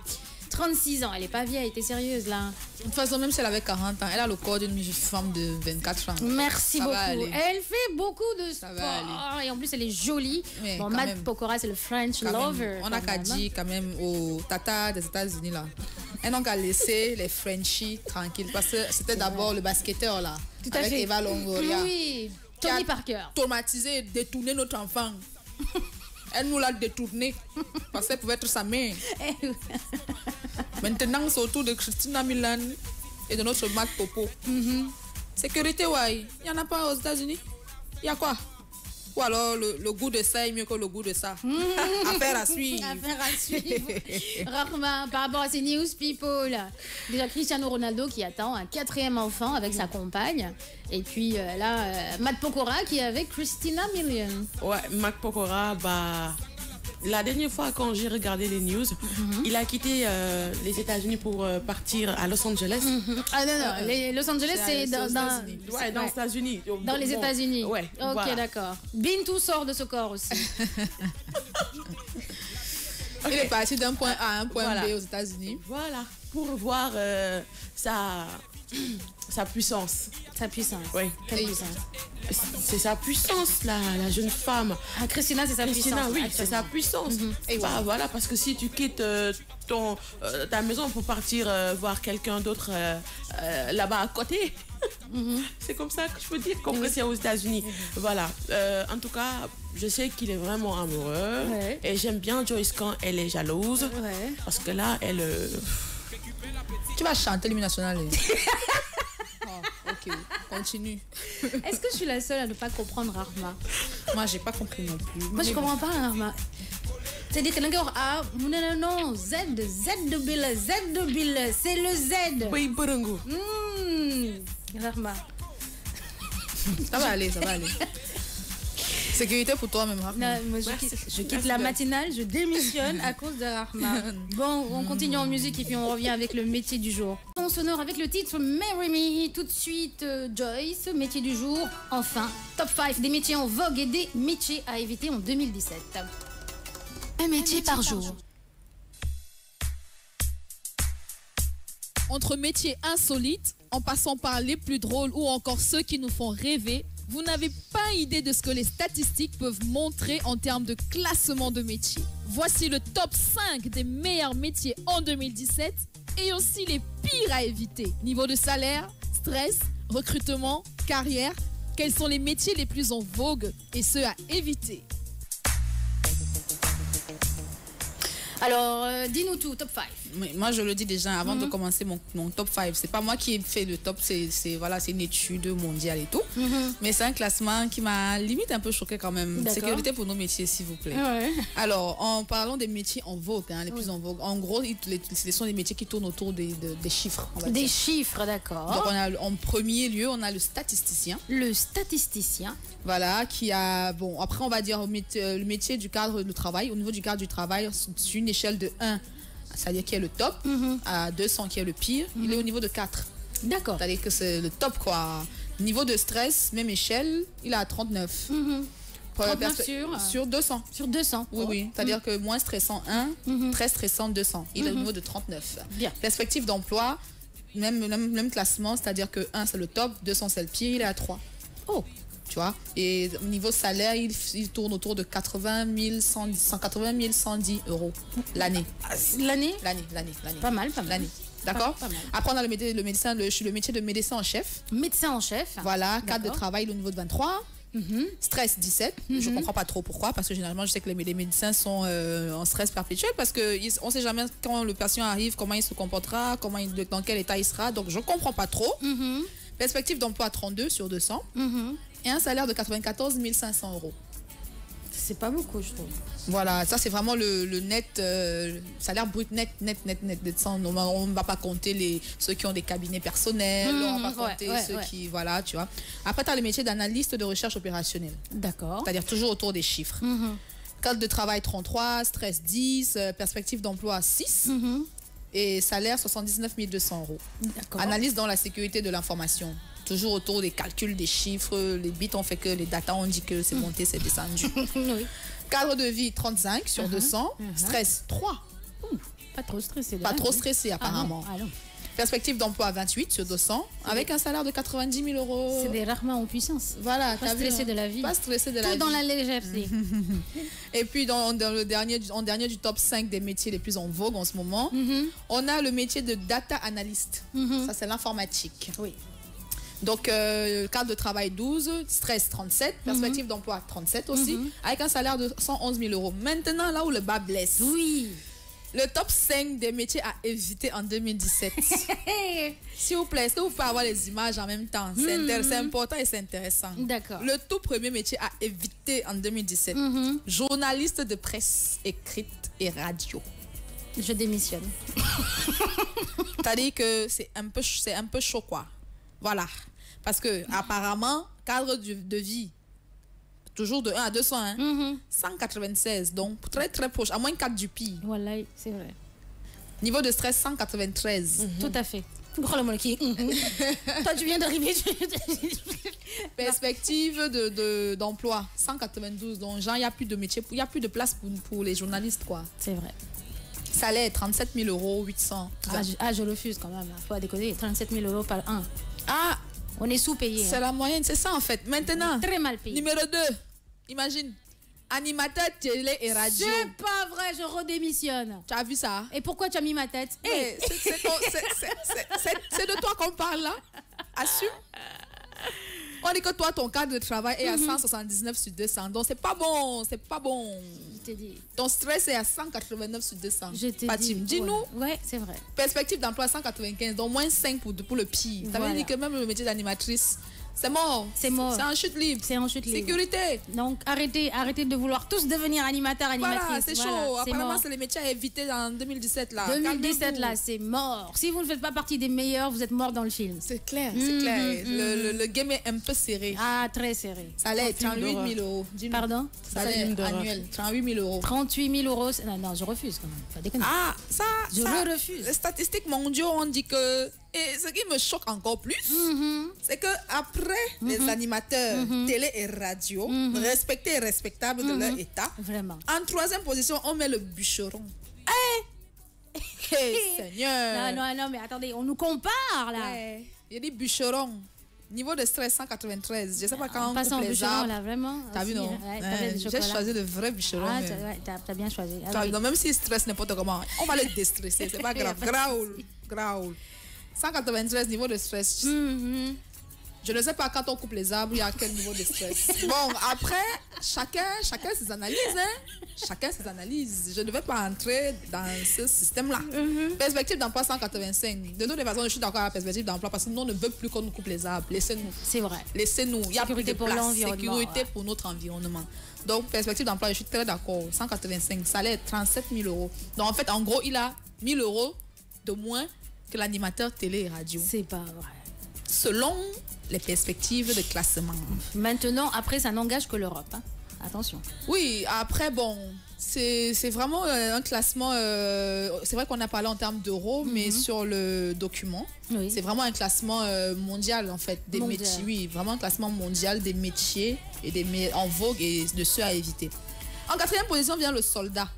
36 ans, elle est pas vieille, t'es sérieuse là. De toute façon, même si elle avait 40 ans, elle a le corps d'une femme de 24 ans. Merci beaucoup. Elle fait beaucoup de sport et en plus elle est jolie. Mais bon, Matt Pokora, c'est le French lover. On a qu'à dire quand même aux tatas des États-Unis là. Elles n'ont qu'à laisser les Frenchies tranquilles parce que c'était d'abord le basketteur là. Tout à avec fait. Eva Longoria. Oui, Tony Parker. Traumatisé et détourné notre enfant. Elle nous l'a détourné parce qu'elle pouvait être sa mère. Maintenant, c'est autour de Christina Milian et de notre Matt Popo. Sécurité, ouais. Il n'y en a pas aux États-Unis. Il y a quoi? Ou alors le goût de ça est mieux que le goût de ça. Affaire à suivre. Affaire à suivre. Rarement, par rapport à ces news people. Déjà, Cristiano Ronaldo qui attend un 4e enfant avec sa compagne. Et puis là, Matt Pokora qui est avec Christina Milian. Ouais, Matt Pokora, bah... La dernière fois, quand j'ai regardé les news, il a quitté les États-Unis pour partir à Los Angeles. Ah non, Los Angeles, c'est dans les États-Unis. Dans les États-Unis. Ouais. Ok, voilà. d'accord. Bintou sort de ce corps aussi. Il est parti d'un point A à un point Voilà. B aux États-Unis. Voilà, pour voir sa puissance. Sa puissance. Oui. Quelle puissance? C'est sa puissance, la jeune femme. Ah, Christina, c'est sa Christina, puissance. oui, c'est sa puissance. Et bah, voilà, parce que si tu quittes ta maison pour partir voir quelqu'un d'autre là-bas à côté, c'est comme ça que je peux dire, comme que c'est aux États-Unis. Voilà. En tout cas, je sais qu'il est vraiment amoureux. Ouais. Et j'aime bien Joyce quand elle est jalouse. Ouais. Parce que là, elle... Tu vas chanter l'hymne national. Oh, ok, continue. Est-ce que je suis la seule à ne pas comprendre Arma? Moi, j'ai pas compris non plus. Moi, je comprends pas Arma. C'est-à-dire que non, Z de Bill, c'est le Z. Oui, Borongo. Arma. Ça va aller, ça va aller. Sécurité pour toi-même, Rahma. Non, moi, je quitte la matinale, je démissionne à cause de Rahma. Bon, on continue en musique et puis on revient avec le métier du jour. On sonore avec le titre Marry Me. Tout de suite, Joyce, métier du jour. Enfin, top 5 des métiers en vogue et des métiers à éviter en 2017. Un métier par jour. Entre métiers insolites, en passant par les plus drôles ou encore ceux qui nous font rêver, vous n'avez pas idée de ce que les statistiques peuvent montrer en termes de classement de métiers. Voici le top 5 des meilleurs métiers en 2017 et aussi les pires à éviter. Niveau de salaire, stress, recrutement, carrière, quels sont les métiers les plus en vogue et ceux à éviter? Alors, dis-nous tout, top 5. Moi, je le dis déjà avant de commencer mon top 5. C'est pas moi qui ai fait le top, c'est une étude mondiale et tout. Mais c'est un classement qui m'a limite un peu choqué quand même. Sécurité pour nos métiers, s'il vous plaît. Ouais. Alors, en parlant des métiers en vogue, les plus en vogue, en gros, ce sont des métiers qui tournent autour des chiffres. On va Des dire. chiffres, d'accord. Donc, en premier lieu, on a le statisticien. Le statisticien. Voilà, qui a... Bon, après, on va dire le métier du cadre du travail. Au niveau du cadre du travail, sur une échelle de 1, c'est-à-dire qui est le top, à 200 qui est le pire, il est au niveau de 4. D'accord. C'est-à-dire que c'est le top, quoi. Niveau de stress, même échelle, il est à 39. 39 sur 200. Sur 200. Oui, oui. C'est-à-dire que moins stressant 1, très stressant 200. Il est au niveau de 39. Bien. Perspective d'emploi, même classement, c'est-à-dire que 1 c'est le top, 200 c'est le pire, il est à 3. Oh. Tu vois. Et au niveau salaire, il tourne autour de 80 110 euros l'année. L'année? L'année. Pas mal. L'année. D'accord. Pas mal. Après, on a le métier de médecin en chef. Médecin en chef. Voilà, cadre de D'accord. travail au niveau de 23. Stress 17. Je comprends pas trop pourquoi, parce que généralement je sais que les médecins sont en stress perpétuel parce que on sait jamais quand le patient arrive, comment il se comportera, dans quel état il sera. Donc je comprends pas trop. Perspective d'emploi 32 sur 200 et un salaire de 94 500 euros. C'est pas beaucoup, je trouve. Voilà, ça c'est vraiment le net, salaire brut net. On ne va pas compter ceux qui ont des cabinets personnels, on va pas compter ceux qui, voilà, tu vois. Après, tu as le métier d'analyste de recherche opérationnelle. D'accord. C'est-à-dire toujours autour des chiffres. Cadre de travail 33, stress 10, perspective d'emploi 6 et salaire 79 200 euros. D'accord. Analyse dans la sécurité de l'information. Toujours autour des calculs, des chiffres, les bits ont fait que les datas ont dit que c'est monté, c'est descendu. Oui. Cadre de vie 35 sur 200, stress 3. Pas trop stressé. Pas trop stressé apparemment. Ah non. Perspective d'emploi 28 sur 200 avec un salaire de 90 000 euros. C'est des rarement en puissance. Voilà, Pas stressé de la vie. Pas stressé de la Tout vie. dans la légèreté. Et puis en dernier du top 5 des métiers les plus en vogue en ce moment, on a le métier de data analyst. Ça c'est l'informatique. Oui. Donc, cadre de travail 12, stress 37, perspective d'emploi 37 aussi, avec un salaire de 111 000 euros. Maintenant, là où le bas blesse, Oui. Le top 5 des métiers à éviter en 2017. S'il vous plaît, est-ce que vous pouvez avoir les images en même temps? C'est important et c'est intéressant. D'accord. Le tout premier métier à éviter en 2017. Journaliste de presse écrite et radio. Je démissionne. C'est-à-dire que c'est un peu chaud, quoi. Voilà. Parce que, apparemment, cadre de vie, toujours de 1 à 200, hein? 196, donc très très proche, à moins 4 du pire. Voilà, c'est vrai. Niveau de stress, 193. Tout à fait. Toi, tu viens d'arriver. Perspective d'emploi, 192. Donc, genre, il n'y a plus de métier, il n'y a plus de place pour les journalistes, quoi. C'est vrai. Salaire, 37 000 euros, 800. Je refuse quand même. Faut pas déconner. 37 000 euros par an. Ah, on est sous-payé. C'est la moyenne, c'est ça en fait. Maintenant, très mal payé. Numéro 2, imagine, animateur télé et radio. C'est pas vrai, je redémissionne. Tu as vu ça? Et pourquoi tu as mis ma tête? C'est de toi qu'on parle là. Assume. On dit que toi, ton cadre de travail est à 179 sur 200. Donc, c'est pas bon. C'est pas bon. Je t'ai dit. Ton stress est à 189 sur 200. Je t'ai dit. Dis-nous. Ouais, c'est vrai. Perspective d'emploi 195. Donc, moins 5 pour le pire. Ça veut dire que même le métier d'animatrice, c'est mort. C'est mort. C'est en chute libre. C'est en chute libre. Sécurité. Donc, arrêtez de vouloir tous devenir animateurs, animatrices. Voilà, c'est chaud. Apparemment, c'est les métiers à éviter en 2017 là. 2017 là, c'est mort. Si vous ne faites pas partie des meilleurs, vous êtes mort dans le film. C'est clair, c'est clair. Le game est un peu serré. Ah, très serré. Salaire, 38 000 euros. Pardon? Salaire annuel, 38 000 euros. 38 000 euros. Non, je refuse quand même. Pas déconner. Ah, ça. Je refuse. Les statistiques mondiales ont dit que. Et ce qui me choque encore plus, c'est que après les animateurs télé et radio, respectés et respectables de leur état, vraiment. En troisième position, on met le bûcheron. Seigneur. Non, mais attendez, on nous compare là. Ouais. Il y a des bûcherons. Niveau de stress 193. Je ne sais pas quand on coupe les bûcheron, arbres. là, vraiment. T'as vu, non? J'ai choisi le vrai bûcheron. Ah, t'as bien choisi. Non, même s'il stresse n'importe comment, on va le déstresser. C'est pas grave. Graoul. 193 niveau de stress. Je ne sais pas quand on coupe les arbres, il y a quel niveau de stress. Bon, après, chacun ses analyses. Chacun ses analyses. Je ne vais pas entrer dans ce système-là. Perspective d'emploi 185. De toutes les façons, je suis d'accord avec la perspective d'emploi parce que nous, on ne veut plus qu'on nous coupe les arbres. Laissez-nous. C'est vrai. Laissez-nous. Il y a plus de place. Sécurité pour notre environnement. Donc, perspective d'emploi, je suis très d'accord. 185. Salaire 37 000 euros. Donc, en fait, en gros, il a 1 000 euros de moins que l'animateur télé et radio. C'est pas vrai. Selon les perspectives de classement. Maintenant, après, ça n'engage que l'Europe. Hein. Attention. Oui, après, bon, c'est vraiment un classement. C'est vrai qu'on a parlé en termes d'euros, mais sur le document, c'est vraiment un classement mondial, en fait, des métiers. Oui, vraiment un classement mondial des métiers et en vogue et de ceux à éviter. En quatrième position vient le soldat.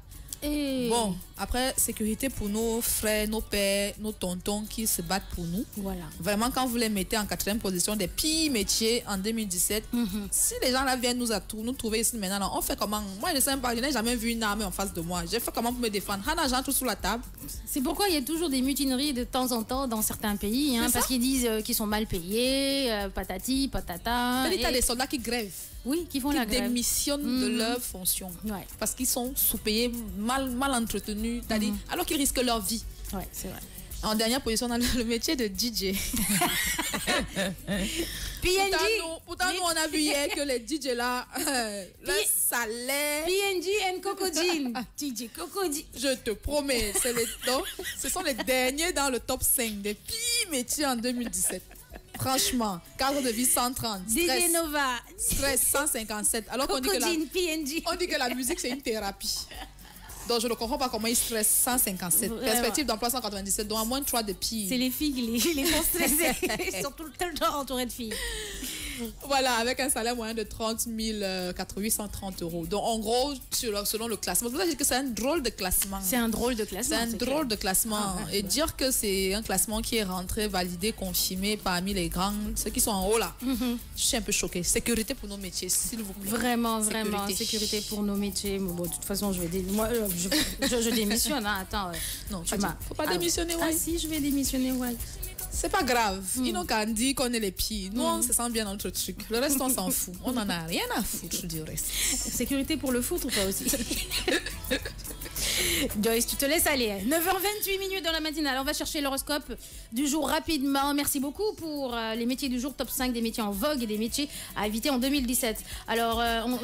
Bon, après, sécurité pour nos frères, nos pères, nos tontons qui se battent pour nous. Voilà. Vraiment, quand vous les mettez en quatrième position des pires métiers en 2017, si les gens là viennent nous trouver ici maintenant, là, on fait comment? Moi, je ne sais pas, je n'ai jamais vu une armée en face de moi. J'ai fait comment pour me défendre? Hana, j'ai tout sous la table. C'est pourquoi il y a toujours des mutineries de temps en temps dans certains pays, hein, parce qu'ils disent qu'ils sont mal payés, patati, patata. Il y a des soldats qui grèvent. Oui, qui font la grève. Qui démissionnent de leur fonction. Ouais. Parce qu'ils sont sous-payés, mal entretenus, alors qu'ils risquent leur vie. Oui, c'est vrai. En dernière position, on a le métier de DJ. PNG. Pourtant, nous, on a vu hier que les DJ là, leur salaire. PNG and Cocodine. DJ Cocodine. Je te promets, ce sont les derniers dans le top 5 des pires métiers en 2017. Franchement, cadre de vie 130. DJ Nova. Stress 157. Alors qu'on dit que la musique, c'est une thérapie. Donc, je ne comprends pas comment ils stressent 157. Vraiment. Perspective d'emploi 197. Donc, à moins de 3 de pire. C'est les filles qui les font stresser. Ils sont tout le temps entourés de filles. Voilà, avec un salaire moyen de 30 830 euros. Donc, en gros, selon le classement, vous savez que c'est un drôle de classement. C'est un drôle de classement. C'est un drôle de classement. Et dire que c'est un classement qui est rentré, validé, confirmé parmi les grands, ceux qui sont en haut là, je suis un peu choquée. Sécurité pour nos métiers, s'il vous plaît. Vraiment. Sécurité pour nos métiers. Bon, de toute façon, je démissionne. Hein. Attends. Non, tu ne faut pas démissionner, ouais. Ah si, je vais démissionner, ouais. C'est pas grave. Ils n'ont qu'à dire qu'on est les pires. Nous, on se sent bien dans notre truc. Le reste, on s'en fout. On n'en a rien à foutre du reste. Sécurité pour le foot ou pas aussi? Joyce, tu te laisses aller. 9h28 minutes dans la matinale. On va chercher l'horoscope du jour rapidement. Merci beaucoup pour les métiers du jour, top 5 des métiers en vogue et des métiers à éviter en 2017. Alors,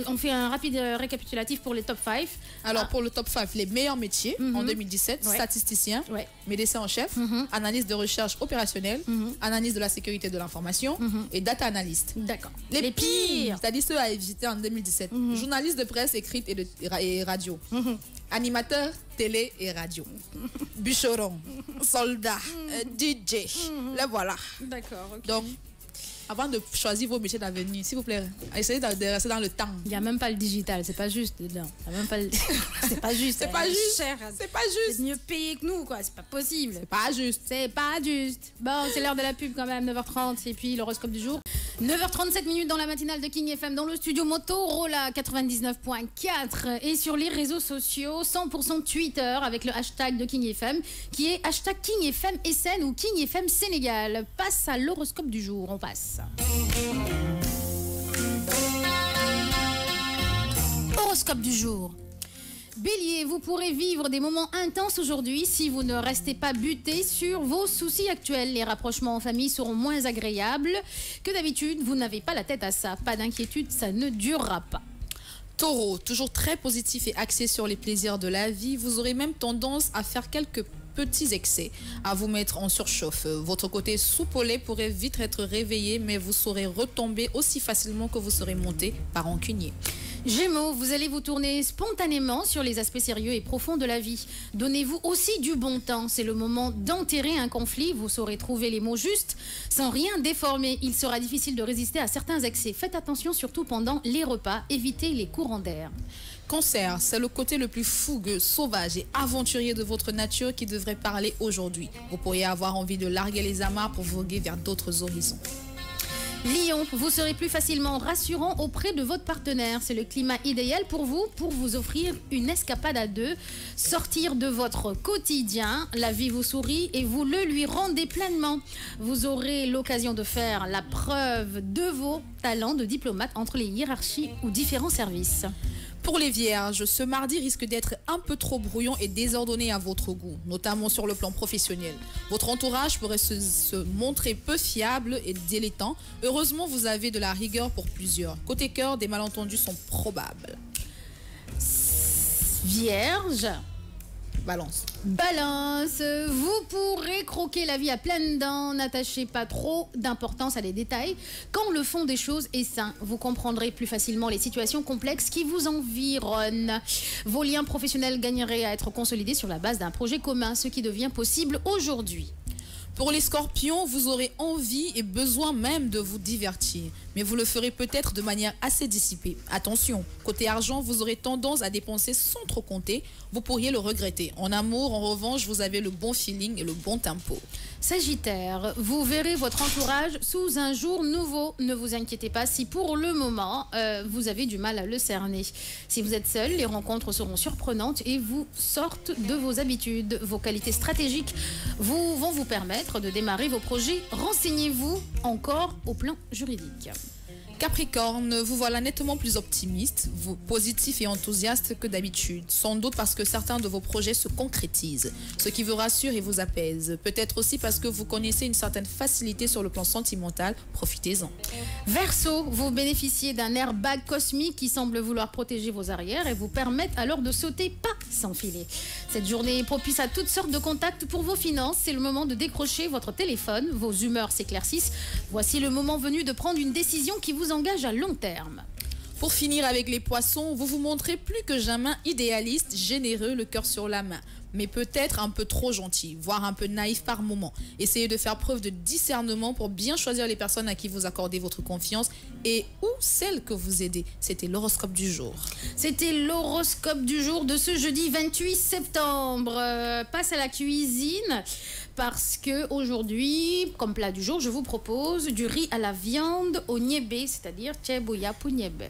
on fait un rapide récapitulatif pour les top 5. Alors, pour le top 5, les meilleurs métiers en 2017, statisticien, médecin en chef, analyste de recherche opérationnelle, analyse de la sécurité de l'information et data analyst. D'accord. Les pires, c'est-à-dire ceux à éviter en 2017. Journaliste de presse écrite et radio. Animateur, télé et radio. Bûcheron, soldat, DJ. Les voilà. D'accord. Okay. Donc, avant de choisir vos métiers d'avenir, s'il vous plaît, essayez de rester dans le temps. Il n'y a même pas le digital, c'est pas juste dedans. C'est pas juste. C'est pas juste. C'est pas juste. C'est mieux payé que nous, quoi. C'est pas possible. C'est pas juste. C'est pas juste. Bon, c'est l'heure de la pub quand même, 9h30. Et puis l'horoscope du jour. 9h37 minutes dans la matinale de King FM, dans le studio Motorola 99.4 et sur les réseaux sociaux 100% Twitter avec le hashtag de King FM qui est hashtag King FM SN ou King FM Sénégal. Passe à l'horoscope du jour, on passe. Horoscope du jour. Bélier, vous pourrez vivre des moments intenses aujourd'hui si vous ne restez pas buté sur vos soucis actuels. Les rapprochements en famille seront moins agréables que d'habitude. Vous n'avez pas la tête à ça. Pas d'inquiétude, ça ne durera pas. Taureau, toujours très positif et axé sur les plaisirs de la vie. Vous aurez même tendance à faire quelques petits excès, à vous mettre en surchauffe. Votre côté soupolé pourrait vite être réveillé, mais vous saurez retomber aussi facilement que vous serez monté par rancunier. Gémeaux, vous allez vous tourner spontanément sur les aspects sérieux et profonds de la vie. Donnez-vous aussi du bon temps. C'est le moment d'enterrer un conflit. Vous saurez trouver les mots justes sans rien déformer. Il sera difficile de résister à certains excès. Faites attention surtout pendant les repas. Évitez les courants d'air. Cancer, c'est le côté le plus fougueux, sauvage et aventurier de votre nature qui devrait parler aujourd'hui. Vous pourriez avoir envie de larguer les amarres pour voguer vers d'autres horizons. Lion, vous serez plus facilement rassurant auprès de votre partenaire. C'est le climat idéal pour vous offrir une escapade à deux, sortir de votre quotidien. La vie vous sourit et vous le lui rendez pleinement. Vous aurez l'occasion de faire la preuve de vos talents de diplomate entre les hiérarchies ou différents services. Pour les vierges, ce mardi risque d'être un peu trop brouillon et désordonné à votre goût, notamment sur le plan professionnel. Votre entourage pourrait se montrer peu fiable et délétant. Heureusement, vous avez de la rigueur pour plusieurs. Côté cœur, des malentendus sont probables. Vierge. Balance. Balance, vous pourrez croquer la vie à pleines dents, n'attachez pas trop d'importance à des détails. Quand le fond des choses est sain, vous comprendrez plus facilement les situations complexes qui vous environnent. Vos liens professionnels gagneraient à être consolidés sur la base d'un projet commun, ce qui devient possible aujourd'hui. Pour les scorpions, vous aurez envie et besoin même de vous divertir, mais vous le ferez peut-être de manière assez dissipée. Attention, côté argent, vous aurez tendance à dépenser sans trop compter, vous pourriez le regretter. En amour, en revanche, vous avez le bon feeling et le bon tempo. Sagittaire, vous verrez votre entourage sous un jour nouveau. Ne vous inquiétez pas si pour le moment, vous avez du mal à le cerner. Si vous êtes seul, les rencontres seront surprenantes et vous sortent de vos habitudes. Vos qualités stratégiques vont vous permettre de démarrer vos projets. Renseignez-vous encore au plan juridique. Capricorne, vous voilà nettement plus optimiste, vous positif et enthousiaste que d'habitude, sans doute parce que certains de vos projets se concrétisent, ce qui vous rassure et vous apaise. Peut-être aussi parce que vous connaissez une certaine facilité sur le plan sentimental, profitez-en. Verseau, vous bénéficiez d'un airbag cosmique qui semble vouloir protéger vos arrières et vous permettre alors de sauter pas sans filet. Cette journée est propice à toutes sortes de contacts pour vos finances. C'est le moment de décrocher votre téléphone, vos humeurs s'éclaircissent. Voici le moment venu de prendre une décision qui vous engage à long terme. Pour finir avec les poissons, vous vous montrez plus que jamais idéaliste, généreux, le cœur sur la main, mais peut-être un peu trop gentil, voire un peu naïf par moment. Essayez de faire preuve de discernement pour bien choisir les personnes à qui vous accordez votre confiance et ou celles que vous aidez. C'était l'horoscope du jour. C'était l'horoscope du jour de ce jeudi 28 septembre. Passe à la cuisine. Parce que aujourd'hui, comme plat du jour, je vous propose du riz à la viande au niébé, c'est-à-dire ceebu yàpp ñebe.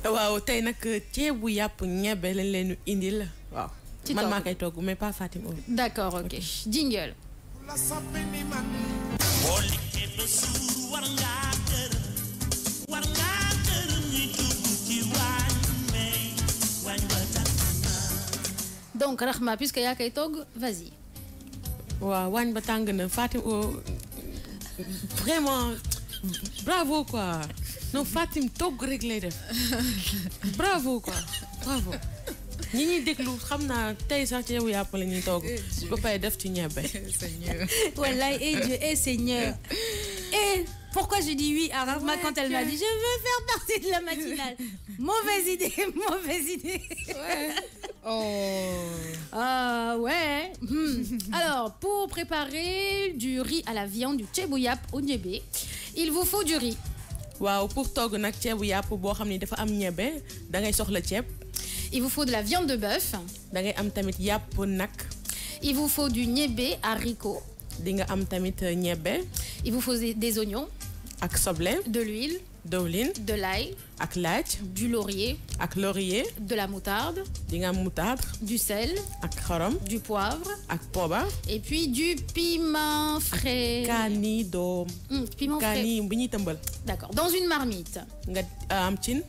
waaw tey nag ceebu yàpp ñebe lañ leen indil waaw. man maa koy togg mais pas Fatima. D'accord, ok. Jingle. Donc, Rahma, puisque ya kay togg, vas-y. waaw waañ ba tàng na Fatim vraiment bravo quoi non Fatim togg rek lay def bravo quoi bravo ñi ñuy déglu xam naa tey sax ceebu yàpp la ñuy togg ba pare def ci ñebbe. Seigneur. Wallahi, et Dieu, et Seigneur. Et pourquoi j'ai dit oui à Rahma quand elle m'a dit je veux faire partie de la matinale. Mauvaise idée, mauvaise idée. Ouais. Oh. Ah ouais. Alors, pour préparer du riz à la viande, du tchebouyap au niébé, il vous faut du riz. waaw pour togg nag ceebu yàpp boo xam ne dafa am ñebbe da ngay soxla ceeb. Il vous faut de la viande de bœuf. da ngay am tamit yàpp nag. Il vous faut du niébé haricot. di nga am tamit ñebbe. Il vous faut des oignons, ak soble. de l'huile, dowlin. de l'ail, ak laaj. du laurier, ak laurier. de la moutarde, di nga am moutarde. du sel, ak xorom. du poivre ak poobar. et puis du piment frais. kaani doom. Piment frais. kaani bi ñuy tëmbal. D'accord. Dans une marmite, nga am cin.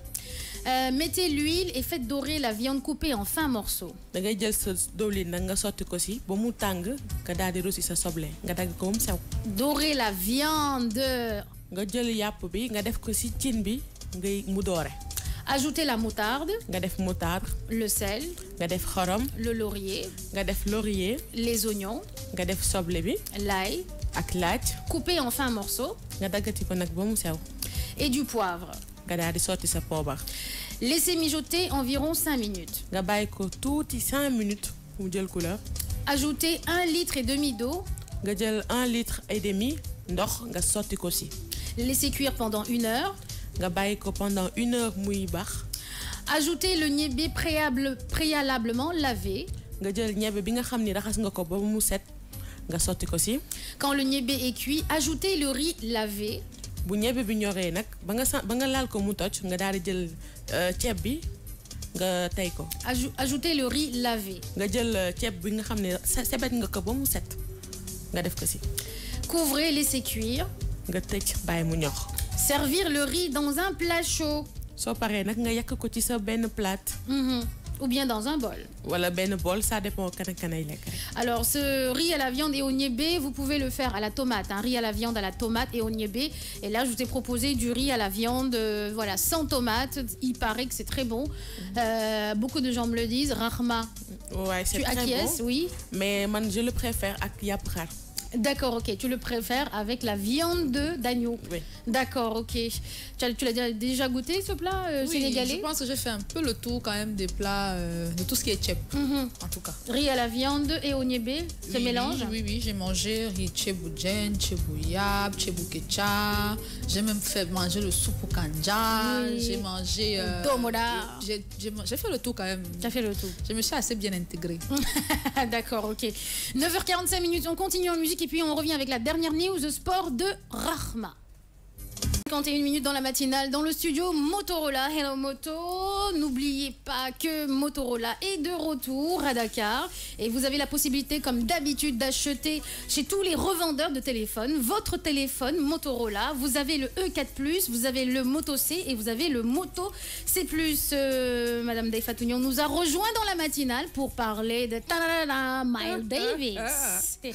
mettez l'huile et faites dorer la viande coupée en fins morceaux. da ngay jël sa dowlin nag nga sotti ko si ba mu tàng nga daal di rosi sa soble nga dagg ko mu sew. Dorer la viande. nga jël yàpp bi nga def ko si cin bi ngay mu doore. Ajoutez la moutarde, nga def moutarde. le sel, nga def xorom. le laurier, nga def laurier. les oignons, nga def soble bi. l'ail, ak laaj. coupé en fins morceaux, nga daggati ko nag ba mu sew. et du poivre. nga daal di sotti sa poobar. Laissez mijoter environ 5 minutes. nga bàyyi ko tuuti 5 minutes mu jël couleur. Ajoutez 1,5 litre d'eau. nga jël 1,5 litre ndox nga sotti ko si. Laissez cuire pendant 1 heure. nga bàyyi ko pendant 1 heure muy baax. Ajoutez le niébé préalablement lavé. nga jël ñebbe bi nga xam ni raxas nga ko ba mu set nga sotti ko si. Quand le niébé est cuit, ajoutez le riz lavé. bu ñebbe bi ñoree nag ba nga laal ko mu toj nga daal di jël ceeb bi nga tey ko. Ajoutez le riz lavé. nga jël ceeb bi nga xam ne sebet nga ko ba mu set nga def ko si. Couvrez, laissez cuire. nga tëj bàyyi mu ñor. Servir le riz dans un plat chaud. soo paree nag nga yàq ko ci sa benn plate. Ou bien dans un bol. Wala benn bol, ça dépend kan ak kanay lekk. Alors, ce riz à la viande et au niébé, vous pouvez le faire à la tomate. Un riz à la viande, à la tomate et au niébé. Et là, je vous ai proposé du riz à la viande, voilà, sans tomate. Il paraît que c'est très bon. Beaucoup de gens me le disent. Rahma, ouais, c'est très bon. Tu acquiesces, oui. Mais man, je le préfère avec yap xar. D'accord, ok. Tu le préfères avec la viande d'agneau. Oui. D'accord, ok. Tu l'as déjà goûté ce plat sénégalais? Je pense que j'ai fait un peu le tour quand même des plats, de tout ce qui est tchèp, en tout cas. Riz à la viande et au niébé, ce mélange? Oui, j'ai mangé riz tchèboudjen, tchèbouyab, tchèboukecha. J'ai même fait manger le soupe au kanja. Oui. J'ai mangé... Domoda. J'ai fait le tour quand même. Tu as fait le tour. Je me suis assez bien intégrée. D'accord, ok. 9h45 minutes, on continue en musique et puis on revient avec la dernière news sport de Rahma. 51 minutes dans la matinale, dans le studio Motorola. Hello Moto, n'oubliez pas que Motorola est de retour à Dakar et vous avez la possibilité comme d'habitude d'acheter chez tous les revendeurs de téléphones votre téléphone Motorola. Vous avez le E4+, vous avez le Moto C et vous avez le Moto C+. Madame Daïfatounion nous a rejoint dans la matinale pour parler de Miles Davis.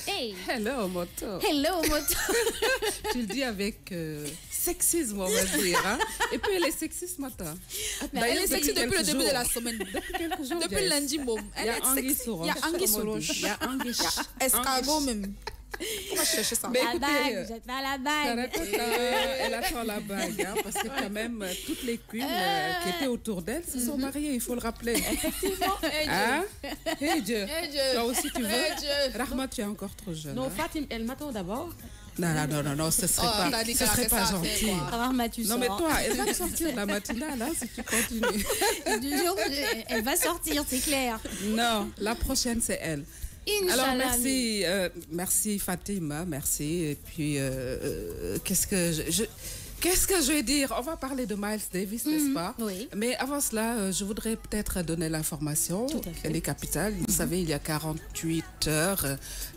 Hey. Hello Moto. Hello Moto. Tu le dis avec... sexisme, on va dire. Hein? Et puis elle est sexiste maintenant. Elle est sexiste depuis le début de la semaine. Depuis quelques jours. Depuis lundi, il y a Anguille sur roche. Il y a Anguille escargot même. On va chercher ça. Mais la écoutez, bague, jette pas la bague. Elle attend la bague, hein, parce que quand même, toutes les queens qui étaient autour d'elle se sont mariées, il faut le rappeler. Effectivement. Hein? Hey Dieu. Toi aussi tu veux? Hey Rahma, tu es encore trop jeune. Non, hein? Fatim, elle m'attend d'abord. Non, ce serait pas gentil. Rahma, tu non, mais toi, elle va sortir la matinale, hein, si tu continues. Elle va sortir, c'est clair. Non, la prochaine, c'est elle. Inch'Allah. Alors, merci Fatima, merci. Et puis, qu'est-ce Qu'est-ce que je vais dire? On va parler de Miles Davis, n'est-ce pas? Oui. Mais avant cela, je voudrais peut-être donner l'information. Les capitales, vous savez, il y a 48 heures,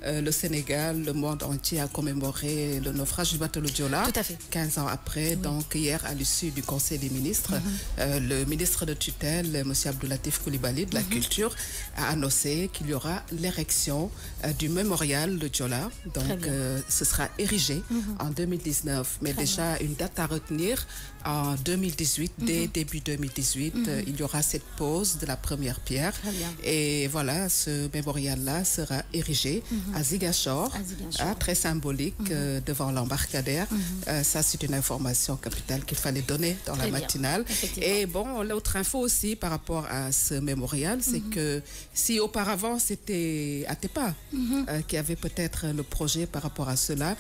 le Sénégal, le monde entier a commémoré le naufrage du bateau le Joola. Tout à fait. 15 ans après, donc hier, à l'issue du Conseil des ministres, le ministre de tutelle, M. Abdoulatif Coulibaly, de la Culture, a annoncé qu'il y aura l'érection du mémorial de Joola. Donc, ce sera érigé en 2019. Mais déjà, une date à retenir en 2018, dès début 2018, il y aura cette pose de la première pierre. Et voilà, ce mémorial-là sera érigé à Ziguinchor, très symbolique, devant l'embarcadère. Ça, c'est une information capitale qu'il fallait donner dans la matinale. Et bon, l'autre info aussi par rapport à ce mémorial, c'est que si auparavant c'était Atepa qui avait peut-être le projet par rapport à cela,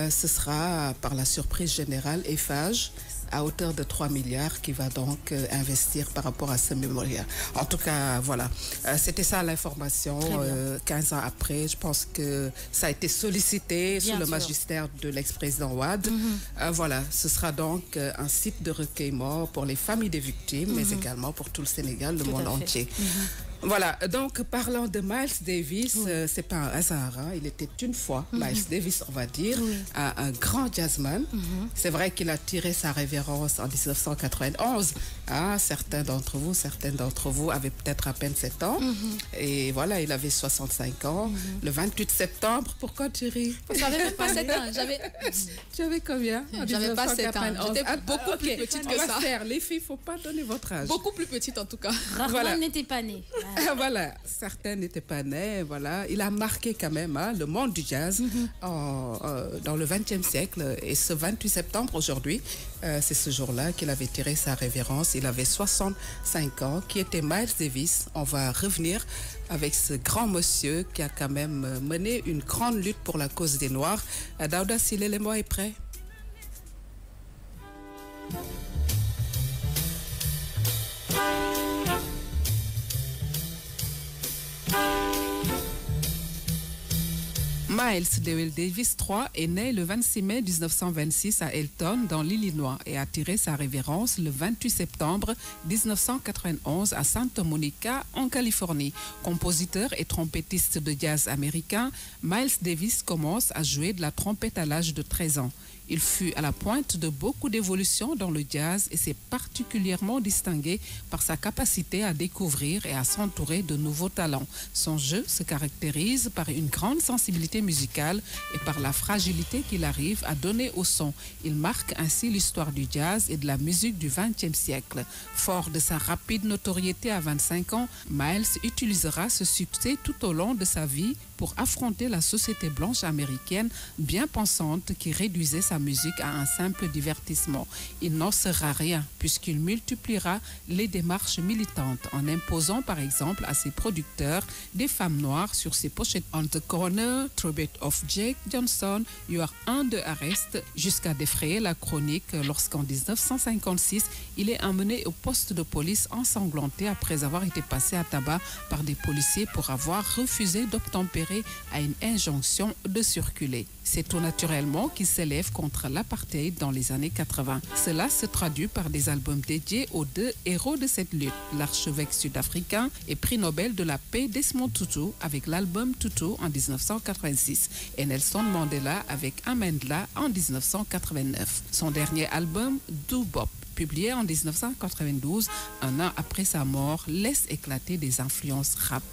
ce sera par la surprise générale Eiffage à hauteur de 3 milliards qui va donc investir par rapport à ce mémorial. En tout cas, voilà. C'était ça l'information. 15 ans après, je pense que ça a été sollicité sous le magistère de l'ex-président Wade. Voilà, ce sera donc un site de recueillement pour les familles des victimes, mais également pour tout le Sénégal, le monde entier. Voilà, donc parlant de Miles Davis, c'est pas un hasard, hein. Il était une fois, Miles Davis, on va dire, un grand jazzman. C'est vrai qu'il a tiré sa révérence en 1991. Hein. Certaines d'entre vous avaient peut-être à peine 7 ans. Et voilà, il avait 65 ans. Le 28 septembre, pourquoi tu ris? J'avais même pas 7 ans. Tu avais combien? J'avais pas 7 ans. J'étais beaucoup plus petite que ça. Les filles, il ne faut pas donner votre âge. Beaucoup plus petite en tout cas. Rarement n'était pas née. Voilà, certains n'étaient pas nés. Voilà. Il a marqué quand même le monde du jazz dans le XXe siècle. Et ce 28 septembre, aujourd'hui, c'est ce jour-là qu'il avait tiré sa révérence. Il avait 65 ans, qui était Miles Davis. On va revenir avec ce grand monsieur qui a quand même mené une grande lutte pour la cause des Noirs. Daouda, si l'élément est prêt. Miles Dewey Davis III est né le 26 mai 1926 à Elton, dans l'Illinois, et a tiré sa révérence le 28 septembre 1991 à Santa Monica, en Californie. Compositeur et trompettiste de jazz américain, Miles Davis commence à jouer de la trompette à l'âge de 13 ans. Il fut à la pointe de beaucoup d'évolutions dans le jazz et s'est particulièrement distingué par sa capacité à découvrir et à s'entourer de nouveaux talents. Son jeu se caractérise par une grande sensibilité musicale et par la fragilité qu'il arrive à donner au son. Il marque ainsi l'histoire du jazz et de la musique du XXe siècle. Fort de sa rapide notoriété à 25 ans, Miles utilisera ce succès tout au long de sa vie pour affronter la société blanche américaine bien pensante qui réduisait sa musique à un simple divertissement. Il n'en sera rien puisqu'il multipliera les démarches militantes en imposant par exemple à ses producteurs des femmes noires sur ses pochettes. On the Corner, Tribute of Jake Johnson, You Are Under Arrest, jusqu'à défrayer la chronique lorsqu'en 1956, il est emmené au poste de police ensanglanté après avoir été passé à tabac par des policiers pour avoir refusé d'obtempérer à une injonction de circuler. C'est tout naturellement qu'il s'élève contre l'apartheid dans les années 80. Cela se traduit par des albums dédiés aux deux héros de cette lutte, l'archevêque sud-africain et prix Nobel de la paix Desmond Tutu avec l'album Tutu en 1986 et Nelson Mandela avec Amandla en 1989. Son dernier album, Do Bop, publié en 1992, un an après sa mort, laisse éclater des influences rap.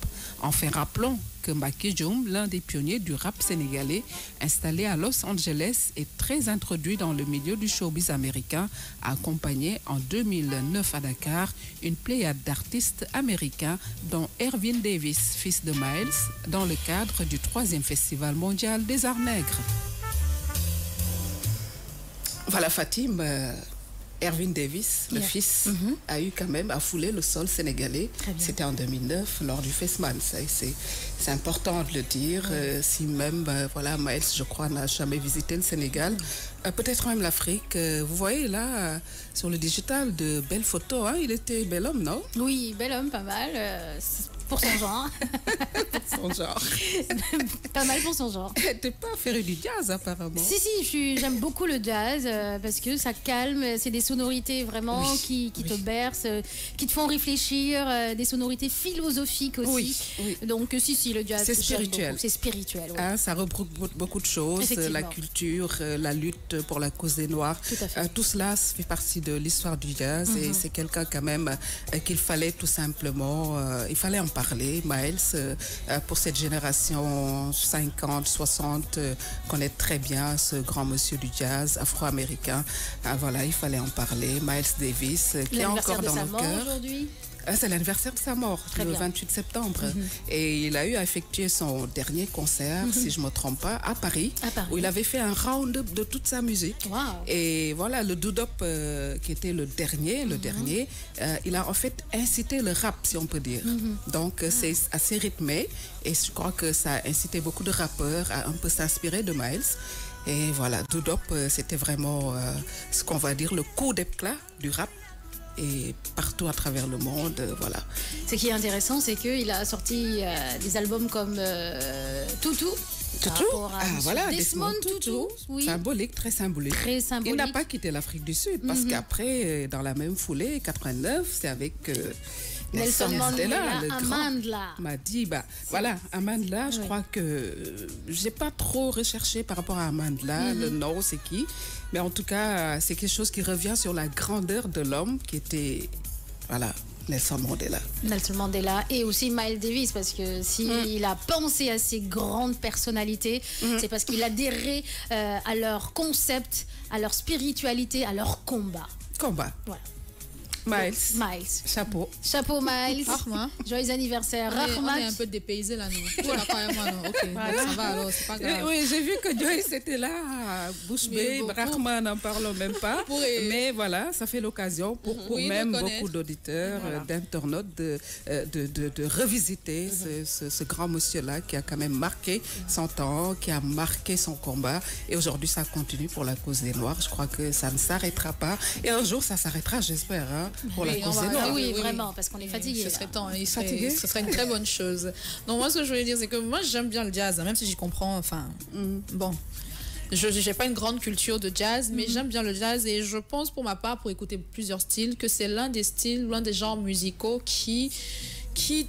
Enfin, rappelons que Mbacké Dioum, l'un des pionniers du rap sénégalais, installé à Los Angeles et très introduit dans le milieu du showbiz américain, a accompagné en 2009 à Dakar une pléiade d'artistes américains dont Ervin Davis, fils de Miles, dans le cadre du 3e Festival mondial des arts nègres. Voilà Fatim, Ervin Davis, le fils, a eu quand même à fouler le sol sénégalais. C'était en 2009 lors du Festman. C'est important de le dire. Si même, voilà, Miles, je crois, n'a jamais visité le Sénégal, peut-être même l'Afrique. Vous voyez là, sur le digital, de belles photos. Hein, il était bel homme, non? Oui, bel homme, pas mal. pour son genre. Son genre. Pas mal pour son genre. T'es pas féru du jazz, apparemment. Si, j'aime beaucoup le jazz parce que ça calme, c'est des sonorités vraiment qui te bercent, qui te font réfléchir, des sonorités philosophiques aussi. Oui. Donc si, le jazz, c'est spirituel. C'est spirituel. Oui. Hein, ça regroupe beaucoup de choses, la culture, la lutte pour la cause des Noirs. Tout cela fait partie de l'histoire du jazz et c'est quelqu'un quand même qu'il fallait tout simplement, il fallait en parler. Miles, pour cette génération 50, 60, connaît très bien ce grand monsieur du jazz afro-américain. Voilà, il fallait en parler. Miles Davis, qui est encore dans nos cœurs. Aujourd'hui. C'est l'anniversaire de sa mort, le 28 septembre. Et il a eu à effectuer son dernier concert, si je ne me trompe pas, à Paris, où il avait fait un round-up de toute sa musique. Wow. Et voilà, le doo-dop, qui était le dernier, il a en fait incité le rap, si on peut dire. Donc, c'est assez rythmé. Et je crois que ça a incité beaucoup de rappeurs à un peu s'inspirer de Miles. Et voilà, doo-dop, c'était vraiment ce qu'on va dire le coup d'éclat du rap. Et partout à travers le monde, voilà. Ce qui est intéressant, c'est qu'il a sorti des albums comme Toutou. Voilà, Desmond Tutu. Oui. Symbolique, très symbolique. Il n'a pas quitté l'Afrique du Sud parce qu'après, dans la même foulée, 89, c'est avec Nelson Mandela, le Amandla. Madiba. Voilà, Amandla, je crois que j'ai pas trop recherché par rapport à Amandla, le nom, c'est qui. Mais en tout cas, c'est quelque chose qui revient sur la grandeur de l'homme qui était, voilà, Nelson Mandela. Nelson Mandela et aussi Miles Davis, parce que s'il a pensé à ces grandes personnalités, c'est parce qu'il adhérait à leur concept, à leur spiritualité, à leur combat. Voilà. Miles. Chapeau. Chapeau, Miles. Rahma. Joyeux anniversaire. On est un peu dépaysé là, nous. Voilà, quand même, non. Ok, ça va alors, c'est pas grave. Oui, j'ai vu que Joyce était là, bouche bée. Rahma, n'en parlons même pas. Mais voilà, ça fait l'occasion pour même beaucoup d'auditeurs, d'internautes, de revisiter ce grand monsieur-là qui a quand même marqué son temps, qui a marqué son combat. Et aujourd'hui, ça continue pour la cause des Noirs. Je crois que ça ne s'arrêtera pas. Et un jour, ça s'arrêtera, j'espère. Pour la cause des Noirs. Oui, vraiment, parce qu'on est fatigué. Ce serait temps, ce serait une très bonne chose. Donc moi, ce que je voulais dire, c'est que moi, j'aime bien le jazz, même si j'y comprends, bon, je n'ai pas une grande culture de jazz, mais j'aime bien le jazz et je pense pour ma part, pour écouter plusieurs styles, que c'est l'un des styles, l'un des genres musicaux qui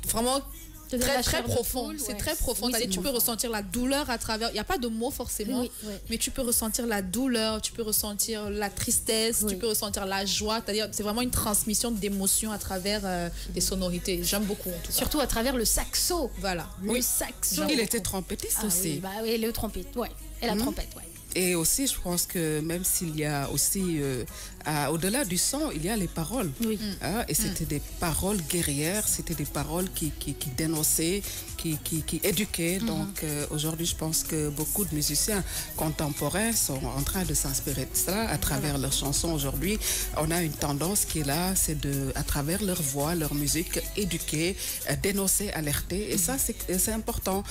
vraiment... Très profond, c'est très profond. Tu peux ressentir la douleur à travers. Il n'y a pas de mots forcément, mais tu peux ressentir la douleur, tu peux ressentir la tristesse, tu peux ressentir la joie. C'est-à-dire, c'est vraiment une transmission d'émotions à travers des sonorités. J'aime beaucoup. En tout cas. Surtout à travers le saxo. Voilà. Le saxo. Il était trompettiste aussi. Oui, le trompette, et la trompette, Et aussi, je pense que même s'il y a aussi, au-delà du son, il y a les paroles. Oui. Et c'était des paroles guerrières, c'était des paroles qui dénonçaient, qui éduquaient. Donc aujourd'hui, je pense que beaucoup de musiciens contemporains sont en train de s'inspirer de ça à travers leurs chansons. Aujourd'hui, on a une tendance qui est là, c'est à travers leur voix, leur musique, éduquer, dénoncer, alerter. Et ça, c'est important.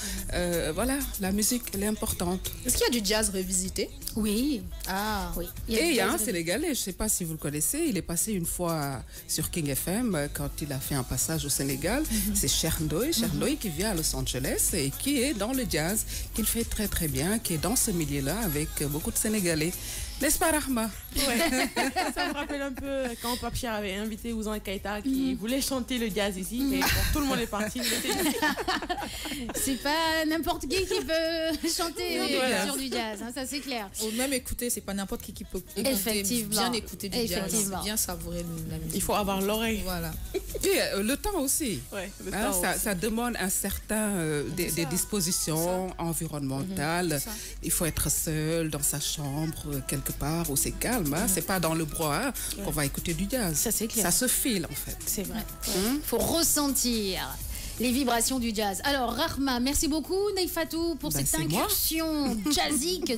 Voilà, la musique, elle est importante. Est-ce qu'il y a du jazz revisité? Oui. Oui. Et il y a un Sénégalais, je ne sais pas si vous le connaissez, il est passé une fois sur King FM quand il a fait un passage au Sénégal. C'est Cheikh Ndoye qui vient à Los Angeles et qui est dans le jazz, qu'il fait très très bien, qui est dans ce milieu-là avec beaucoup de Sénégalais. N'est-ce pas, Rahma? Ça me rappelle un peu quand Pape Cheikh avait invité Ouzan Keïta qui voulait chanter le jazz ici, mais bon, tout le monde est parti. C'est pas n'importe qui peut chanter sur du jazz, hein, ça c'est clair. Ou même écouter, c'est pas n'importe qui peut écouter. Effectivement. Bien écouter du jazz, bien savourer la musique. Il faut avoir l'oreille. Voilà. Et le temps aussi. Ça demande un certain des dispositions environnementales. Il faut être seul dans sa chambre quelque part où c'est calme. C'est pas dans le brouhaha qu'on va écouter du jazz. Ça c'est clair. Ça se file en fait. C'est vrai. Il faut ressentir les vibrations du jazz. Alors, Rahma, merci beaucoup, Neifatou, pour cette incursion jazzique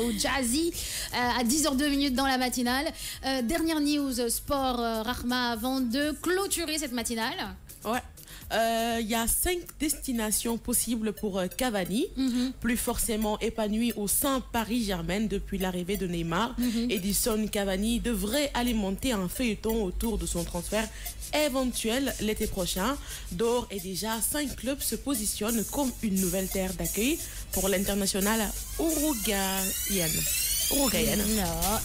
ou jazzy à 10h02 dans la matinale. Dernière news sport, Rahma, avant de clôturer cette matinale. Il y a 5 destinations possibles pour Cavani, plus forcément épanoui au sein Paris-Germain depuis l'arrivée de Neymar. Edison Cavani devrait alimenter un feuilleton autour de son transfert éventuel l'été prochain. d'ores et déjà, 5 clubs se positionnent comme une nouvelle terre d'accueil pour l'internationale uruguayenne. Non,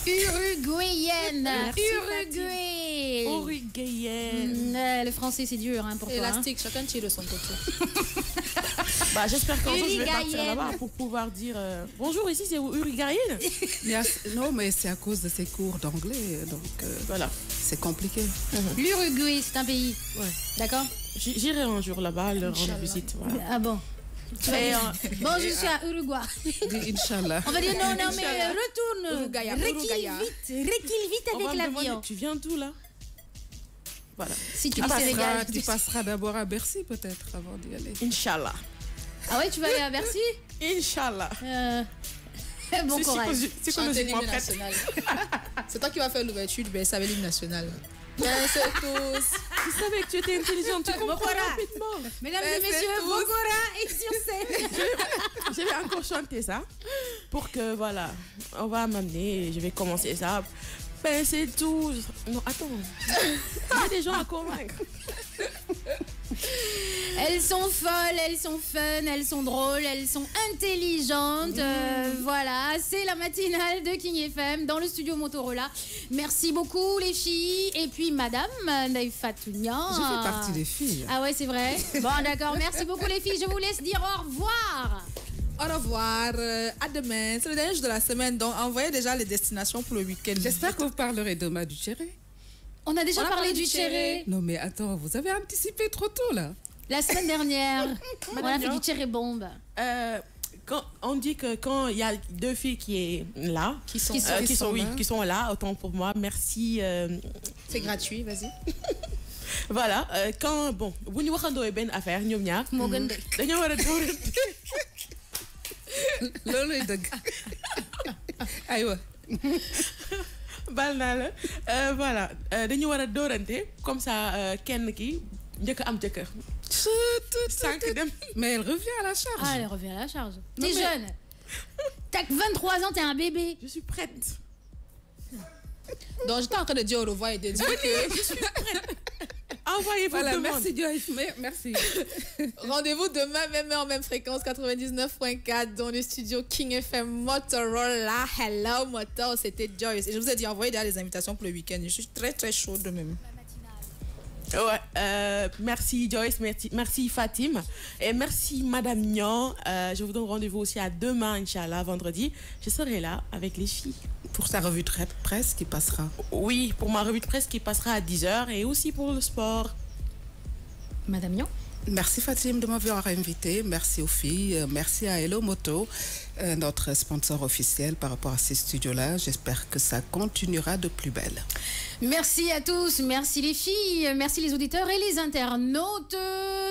uruguayenne. Merci, Uruguay. Uruguayenne. Le français, c'est dur pour toi. Élastique, chacun tire de son côté. J'espère qu'un jour je vais partir là-bas pour pouvoir dire bonjour, ici c'est uruguayenne. Non, mais c'est à cause de ses cours d'anglais, donc Voilà. c'est compliqué. L'Uruguay, c'est un pays. Ouais. D'accord. J'irai un jour là-bas, leur rendre visite. Voilà. Ah bon. Bon, je suis à Uruguay. Inch'Allah. On va dire non, mais retourne. Uruguaya. Recule vite On va avec me demander, l'avion. tu viens d'où là? Voilà. Si tu passes Sénégal. Tu passeras d'abord à Bercy peut-être avant d'y aller. Inch'Allah. Ah ouais, tu vas aller à Bercy? Inch'Allah. Bon courage. Psychologiquement prête. nationale. C'est toi qui vas faire l'ouverture du BS avec l'hymne national. C'est tous. Tu savais que tu étais intelligente, tu comprends rapidement. Mesdames et messieurs, Bokora est sur scène. Je vais encore chanter ça pour que, voilà, on va m'amener, je vais commencer ça. Ben, c'est tout. Non, attends. Il y a des gens à convaincre. Elles sont folles, elles sont fun, elles sont drôles, elles sont intelligentes. Voilà, c'est la matinale de King FM dans le studio Motorola. Merci beaucoup les filles. Et puis madame Naïfatounia. Je fais partie des filles. Ah ouais, c'est vrai. Bon, d'accord. Merci beaucoup les filles. Je vous laisse dire au revoir. Au revoir, à demain. C'est le dernier jour de la semaine, donc envoyez déjà les destinations pour le week-end. J'espère que vous parlerez demain du Tchéré. On a déjà parlé du Tchéré. Non mais attends, vous avez anticipé trop tôt là. La semaine dernière, on a fait du Tchéré bombe. Quand on dit que quand il y a deux filles qui sont là, autant pour moi, merci. C'est gratuit, vas-y. Voilà, quand bon, bu ñu waxandoo benn affaire ñoom ñaar. moo gën de. dañoo war a dóorante. looluy dëgg. aywa. bal naa la voilà dañu war a dóorante comme ça kenn ki njëkk am jëkkër. Sànq dem. Mais elle revient à la charge. Ah, elle revient à la charge. T'es jeune. T'as 23 ans, t'es un bébé. Je suis prête. Donc j'étais en train de dire au revoir et de dire que Je suis prête. Envoyez vos demandes. Merci Joyce, merci. rendez-vous demain, même heure, même fréquence, 99.4 dans le studio King FM Motorola. Hello Motor, c'était Joyce. Et je vous ai dit, envoyez déjà les invitations pour le week-end. Je suis très très chaude de même. Ouais, merci Joyce, merci Fatim et merci Madame Nyan. Je vous donne rendez-vous aussi à demain, Inch'Allah, vendredi. Je serai là avec les filles. Pour sa revue de presse qui passera. Oui, pour ma revue de presse qui passera à 10h et aussi pour le sport. Madame Nyan. Merci Fatim de m'avoir invité. Merci aux filles. Merci à Hello Moto, notre sponsor officiel par rapport à ces studios-là. J'espère que ça continuera de plus belle. Merci à tous. Merci les filles. Merci les auditeurs et les internautes.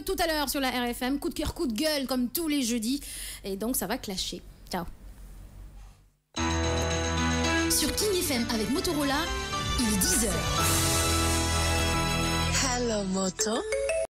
Tout à l'heure sur la RFM. Coup de cœur, coup de gueule comme tous les jeudis. Et donc ça va clasher. Ciao. Sur King FM avec Motorola, il est 10h. Hello Moto.